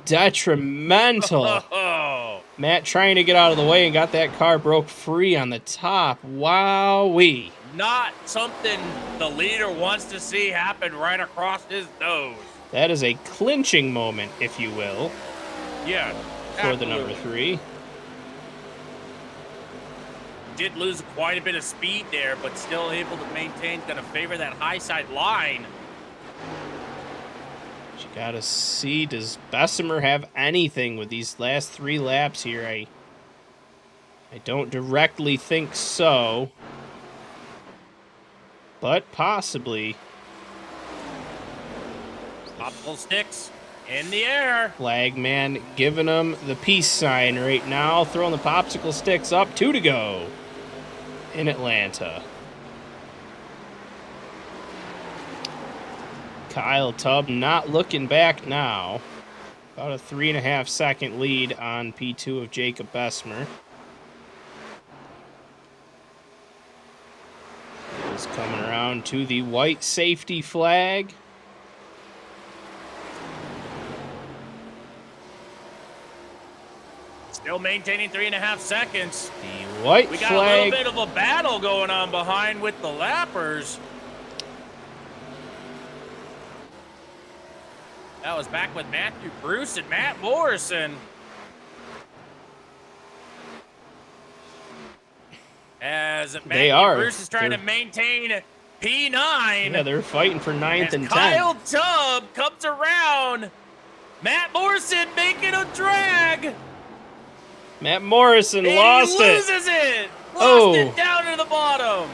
detrimental. Oh. Matt trying to get out of the way and got that car broke free on the top. Wowee. Not something the leader wants to see happen right across his nose. That is a clinching moment, if you will, Yeah. for the absolutely. number 3. Did lose quite a bit of speed there, but still able to maintain, going to favor that high side line. But you gotta see, does Bessemer have anything with these last 3 laps here? I don't directly think so, but possibly. Popsicle sticks in the air. Flag man giving him the peace sign right now, throwing the popsicle sticks up. 2 to go in Atlanta. Kyle Tubb not looking back now. About a 3.5 second lead on P2 of Jacob Bessemer. Is coming around to the white safety flag. Still maintaining 3.5 seconds. The white We got flag. a little bit of a battle going on behind with the lappers. That was back with Matthew Bruce and Matt Morrison. As Matthew Bruce is trying to maintain P9. Yeah, they're fighting for 9th and 10th. Kyle Tubb comes around. Matt Morrison making a drag. Matt Morrison And lost he it. loses it. Oh. Lost it down to the bottom.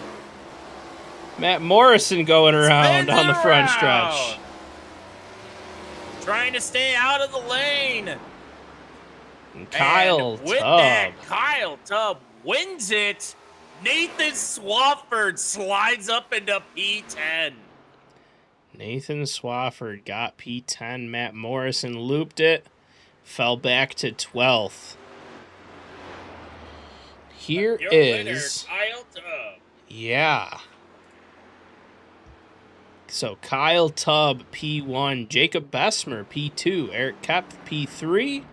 Matt Morrison going around Spins on the it front around. stretch. Trying to stay out of the lane. And Kyle And with Tubb. that, Kyle Tubb wins it. Nathan Swafford slides up into P10. Nathan Swafford got P10. Matt Morrison looped it. Fell back to 12th. Here Your is... winner, Kyle Tubb. Yeah. So Kyle Tubb, P1. Jacob Bessemer, P2. Eric Kepf, P3.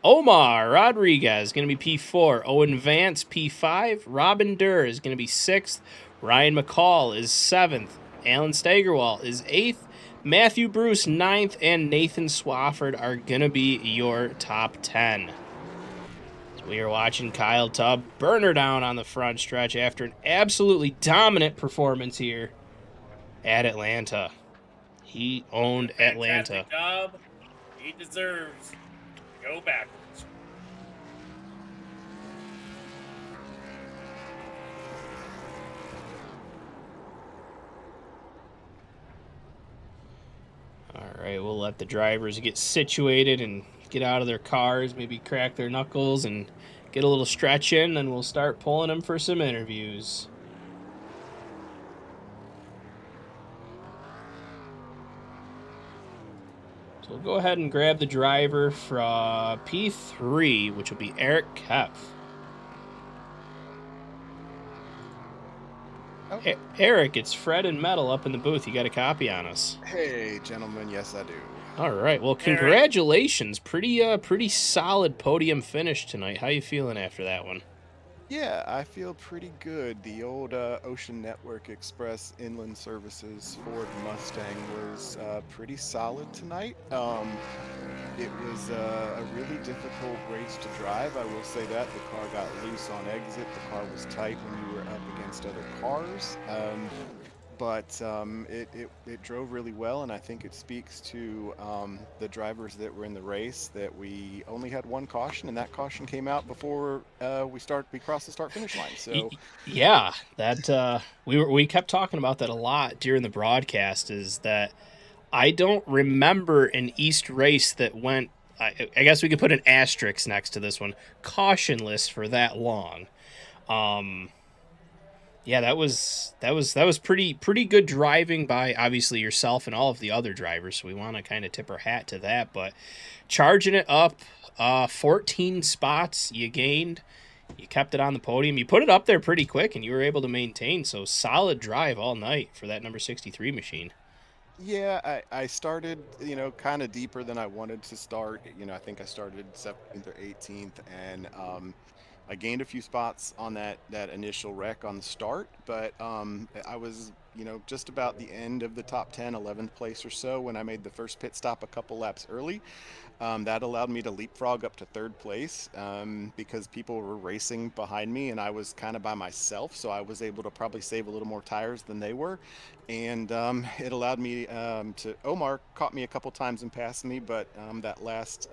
Omar Rodriguez, going to be P4. Owen Vance, P5. Robin Durr is going to be 6th. Ryan McCall is 7th. Alan Steigerwald is 8th. Matthew Bruce, 9th. And Nathan Swafford are going to be your top 10. So we are watching Kyle Tubb burn her down on the front stretch after an absolutely dominant performance here at Atlanta. He owned Atlanta. Fantastic job. He deserves to go backwards. let the drivers get situated and get out of their cars, maybe crack their knuckles and get a little stretch in, and we'll start pulling them for some interviews. So we'll go ahead and grab the driver from P3, which will be Eric Kepf. Oh. Eric, it's Fred and Metal up in the booth. You got a copy on us. Hey, gentlemen. Yes, I do. All right. Well, Eric. congratulations. Pretty solid podium finish tonight. How you feeling after that one? Yeah, I feel pretty good. The old Ocean Network Express Inland Services Ford Mustang was pretty solid tonight. It was a really difficult race to drive. I will say that. The car got loose on exit. The car was tight when you were up against other cars. But it drove really well, and I think it speaks to the drivers that were in the race that we only had one caution, and that caution came out before we crossed the start-finish line. So yeah, that we kept talking about that a lot during the broadcast. Is that I don't remember an East race that went. I guess we could put an asterisk next to this one, cautionless for that long. Yeah, that was pretty good driving by obviously yourself and all of the other drivers. So we want to kind of tip our hat to that. But charging it up, 14 spots you gained. You kept it on the podium. You put it up there pretty quick, and you were able to maintain. So solid drive all night for that number 63 machine. yeah, I started, kind of deeper than I wanted to start. I think I started 17th or 18th, and I gained a few spots on that initial wreck on the start, but I was, just about the end of the top 10, 11th place or so when I made the first pit stop a couple laps early. That allowed me to leapfrog up to third place because people were racing behind me and I was kind of by myself, so I was able to probably save a little more tires than they were. And it allowed me to. Omar caught me a couple times and passed me, but that last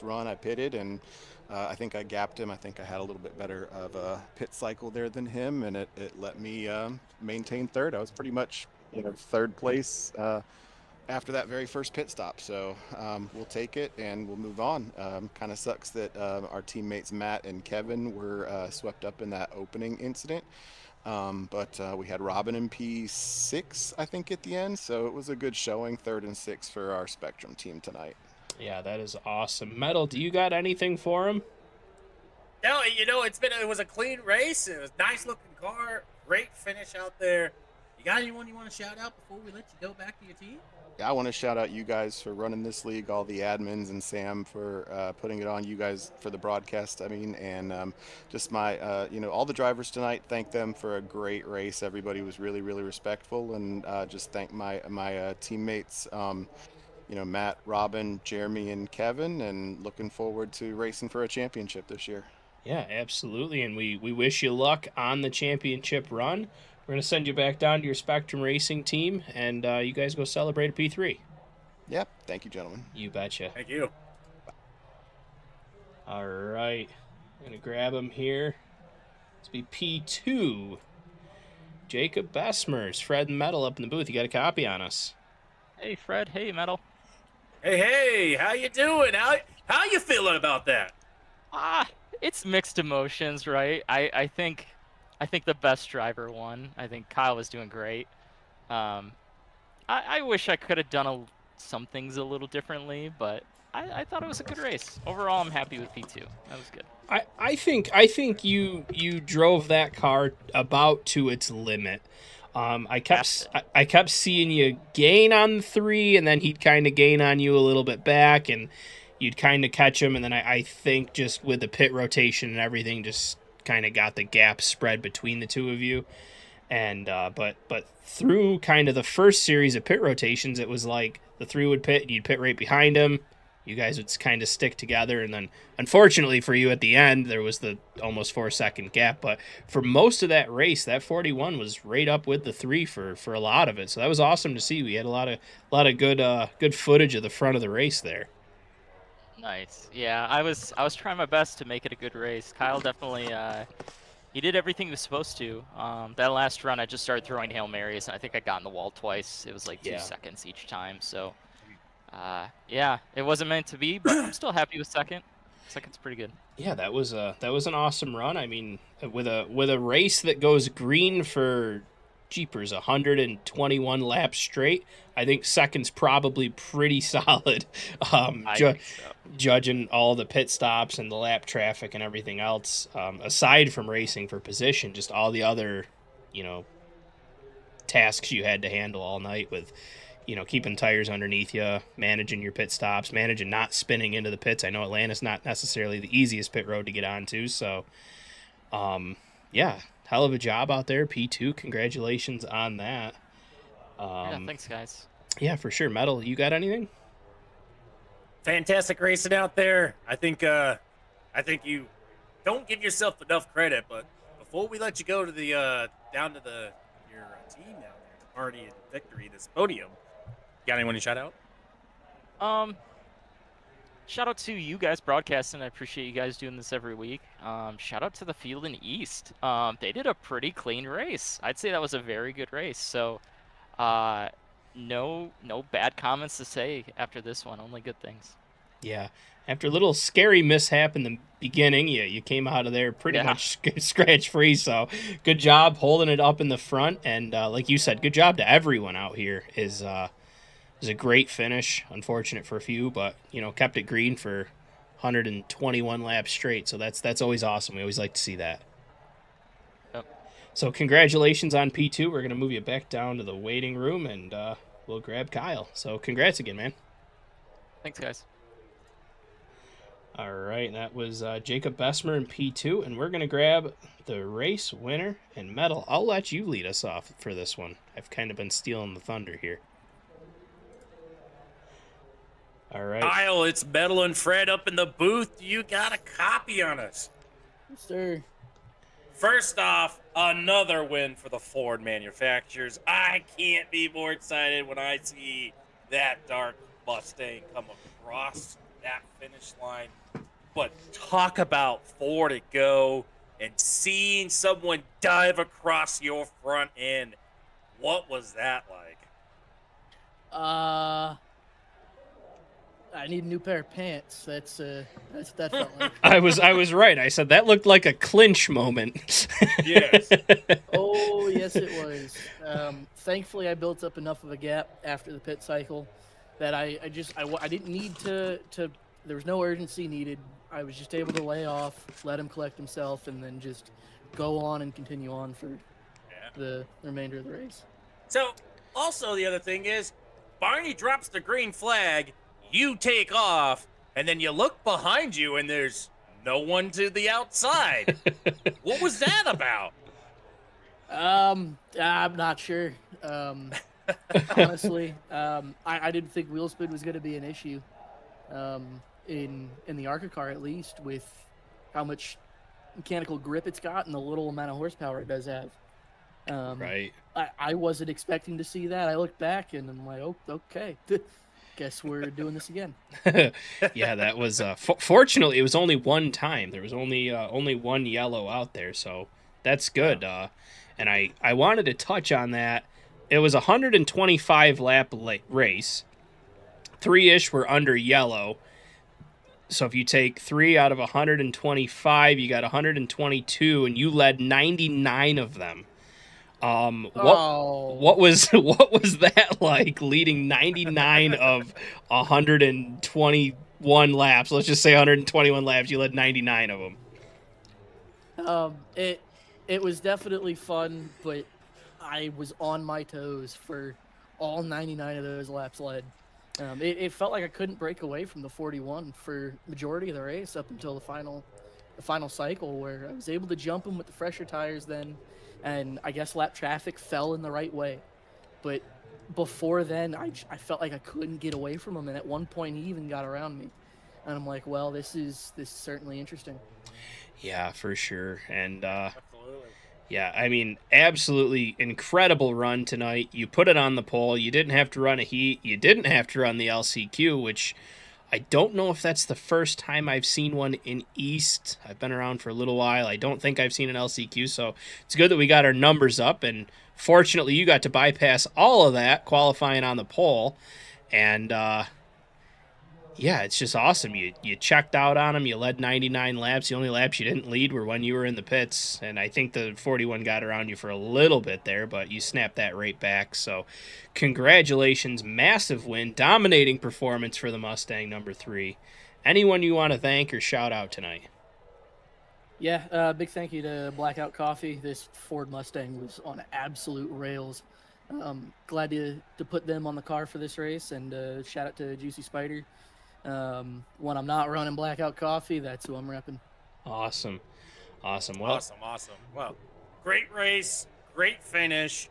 run I pitted and I think I gapped him. I think I had a little bit better of a pit cycle there than him, and it let me maintain third. I was pretty much third place after that very first pit stop. So we'll take it and we'll move on. Kind of sucks that our teammates Matt and Kevin were swept up in that opening incident. But we had Robin in P6, I think, at the end. So it was a good showing, 3rd and 6th for our Spectrum team tonight. Yeah, that is awesome. Metal, do you got anything for him? No, it was a clean race. It was a nice looking car. Great finish out there. You got anyone you want to shout out before we let you go back to your team? Yeah, I want to shout out you guys for running this league, all the admins, and Sam for putting it on, you guys for the broadcast, and just my, all the drivers tonight, thank them for a great race. Everybody was really, really respectful, and just thank my teammates, Matt, Robin, Jeremy, and Kevin, and looking forward to racing for a championship this year. Yeah, absolutely, and we wish you luck on the championship run. We're going to send you back down to your Spectrum Racing team, and you guys go celebrate a P3. Yep. Thank you, gentlemen. You betcha. Thank you. All right. I'm going to grab him here. Let's be P2. Jacob Besmers, Fred and Metal up in the booth. You got a copy on us. Hey, Fred. Hey, Metal. Hey, how you doing? How you feeling about that? It's mixed emotions, right? I think the best driver won. I think Kyle was doing great. I wish I could have done some things a little differently, but I thought it was a good race. Overall, I'm happy with P2. That was good. I think you drove that car about to its limit. I kept seeing you gain on the 3, and then he'd kind of gain on you a little bit back, and you'd kind of catch him, and then I think just with the pit rotation and everything, just kind of got the gap spread between the two of you. And but through kind of the first series of pit rotations, it was like the 3 would pit, and you'd pit right behind him. You guys would kind of stick together, and then unfortunately for you at the end, there was the almost 4-second gap. But for most of that race, that 41 was right up with the 3 for a lot of it. So that was awesome to see. We had a lot of good footage of the front of the race there. Nice. Yeah, I was trying my best to make it a good race. Kyle definitely he did everything he was supposed to. That last run, I just started throwing Hail Marys, and I think I got in the wall twice. It was like 2 seconds each time. So Yeah, it wasn't meant to be, but I'm still happy with second. Second's pretty good. Yeah, that was an awesome run. I mean, with a race that goes green for jeepers 121 laps straight, I think second's probably pretty solid. I think so. Judging all the pit stops and the lap traffic and everything else, aside from racing for position, just all the other, you know, tasks you had to handle all night with, you know, keeping tires underneath you, managing your pit stops, managing not spinning into the pits. I know Atlanta's not necessarily the easiest pit road to get onto, so yeah, hell of a job out there, P2. Congratulations on that. Yeah, thanks, guys. Yeah, for sure. Metal, you got anything? Fantastic racing out there. I think you don't give yourself enough credit, but before we let you go to the down to your team down there to party and victory, this podium, got anyone to shout out? Shout out to you guys broadcasting. I appreciate you guys doing this every week. Shout out to the field in East. They did a pretty clean race. I'd say that was a very good race. So, no bad comments to say after this one. Only good things. Yeah. After a little scary mishap in the beginning, you came out of there pretty much scratch free. So good job holding it up in the front. And like you said, good job to everyone out here. Is a great finish. Unfortunate for a few, but you know, kept it green for 121 laps straight. So that's always awesome. We always like to see that. Yep. So congratulations on P2. We're gonna move you back down to the waiting room, and we'll grab Kyle. So congrats again, man. Thanks, guys. All right, that was Jacob Besmer in P2, and we're going to grab the race winner and Metal. I'll let you lead us off for this one. I've kind of been stealing the thunder here. All right. Kyle, it's Metal and Fred up in the booth. You got a copy on us. Yes, sir. First off, another win for the Ford manufacturers. I can't be more excited when I see that dark Mustang come across that finish line. But talk about Ford to go and seeing someone dive across your front end. What was that like? I need a new pair of pants. That felt like. I was right. I said that looked like a clinch moment. Yes. Oh, yes, it was. Thankfully, I built up enough of a gap after the pit cycle that I didn't need to. There was no urgency needed. I was just able to lay off, let him collect himself, and then just go on and continue on for the remainder of the race. So, also the other thing is, Barney drops the green flag, you take off, and then you look behind you and there's no one to the outside. What was that about? I'm not sure. Honestly, I didn't think wheel spin was going to be an issue. In the ARCA car, at least, with how much mechanical grip it's got and the little amount of horsepower it does have. Right. I wasn't expecting to see that. I looked back and I'm like, oh, okay. Guess we're doing this again. Yeah, that was fortunately it was only one time. There was only one yellow out there, so that's good. And I wanted to touch on that. It was a 125 lap race. 3-ish were under yellow. So if you take 3 out of 125, you got 122, and you led 99 of them. What was that like, leading 99 of 121 laps? Let's just say 121 laps. You led 99 of them. It was definitely fun, but I was on my toes for all 99 of those laps led. It felt like I couldn't break away from the 41 for majority of the race up until the final cycle, where I was able to jump him with the fresher tires then, and I guess lap traffic fell in the right way. But before then, I felt like I couldn't get away from him, and at one point he even got around me. And I'm like, well, this is certainly interesting. Yeah, for sure. And Absolutely. yeah, I mean, absolutely incredible run tonight. You put it on the pole. You didn't have to run a heat. You didn't have to run the LCQ, which I don't know if that's the first time I've seen one in East. I've been around for a little while. I don't think I've seen an LCQ, so it's good that we got our numbers up. And fortunately, you got to bypass all of that, qualifying on the pole. And yeah, it's just awesome. You checked out on them. You led 99 laps. The only laps you didn't lead were when you were in the pits, and I think the 41 got around you for a little bit there, but you snapped that right back. So, congratulations, massive win, dominating performance for the Mustang number 3. Anyone you want to thank or shout out tonight? Yeah, big thank you to Blackout Coffee. This Ford Mustang was on absolute rails. Glad to put them on the car for this race, and shout out to Juicy Spider. When I'm not running Blackout Coffee, that's who I'm repping. Awesome. Well, Awesome. Well, great race, great finish.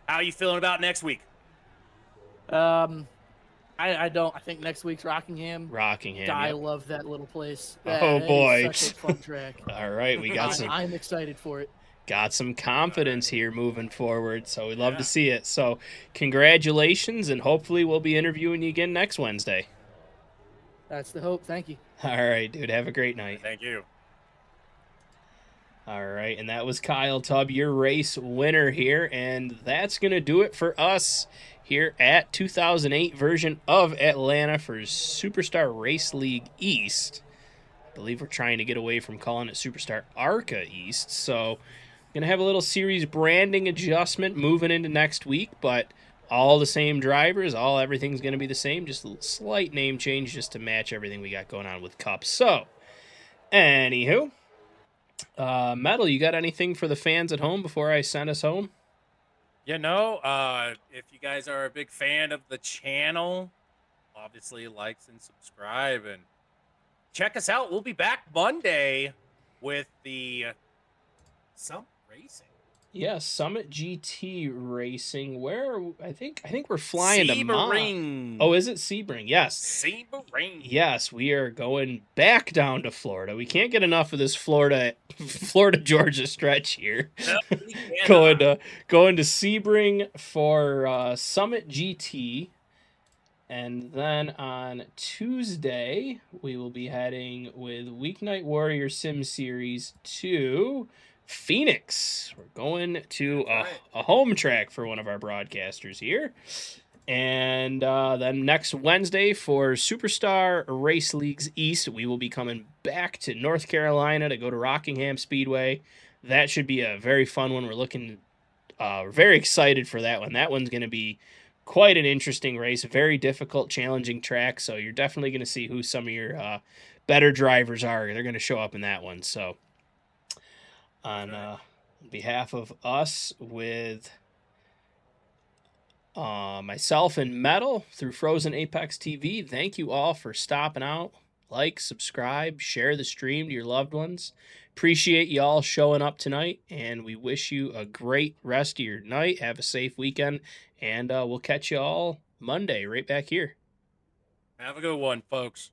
How are you feeling about next week? I don't. I think next week's Rockingham. I yep. love that little place. Oh, That boy. is such a fun track. All right, we got some. I'm excited for it. Got some confidence here moving forward, so we'd love Yeah. to see it. So, congratulations, and hopefully we'll be interviewing you again next Wednesday. That's the hope. Thank you. All right, dude. Have a great night. Thank you. All right, and that was Kyle Tubb, your race winner here, and that's going to do it for us here at 2008 version of Atlanta for Superstar Race League East. I believe we're trying to get away from calling it Superstar ARCA East, so going to have a little series branding adjustment moving into next week, but all the same drivers, everything's going to be the same, just a slight name change just to match everything we got going on with Cup. So, anywho, Metal, you got anything for the fans at home before I send us home? You know, if you guys are a big fan of the channel, obviously likes and subscribe and check us out. We'll be back Monday with the Summit Racing. Yeah, Summit GT Racing. Where I think we're flying to Sebring. Oh, is it Sebring? Yes. Sebring. Yes, we are going back down to Florida. We can't get enough of this Florida Georgia stretch here. No, going to Sebring for Summit GT. And then on Tuesday, we will be heading with Weeknight Warrior Sim Series to Phoenix. We're going to a home track for one of our broadcasters here. And then next Wednesday for Superstar Race Leagues East, we will be coming back to North Carolina to go to Rockingham Speedway. That should be a very fun one. We're very excited for that one. That one's going to be quite an interesting race, a very difficult, challenging track. So you're definitely going to see who some of your better drivers are. They're going to show up in that one. So on behalf of us with myself and Metal through Frozen Apex TV, thank you all for stopping out. Like, subscribe, share the stream to your loved ones. Appreciate you all showing up tonight, and we wish you a great rest of your night. Have a safe weekend, and we'll catch you all Monday right back here. have a good one, folks.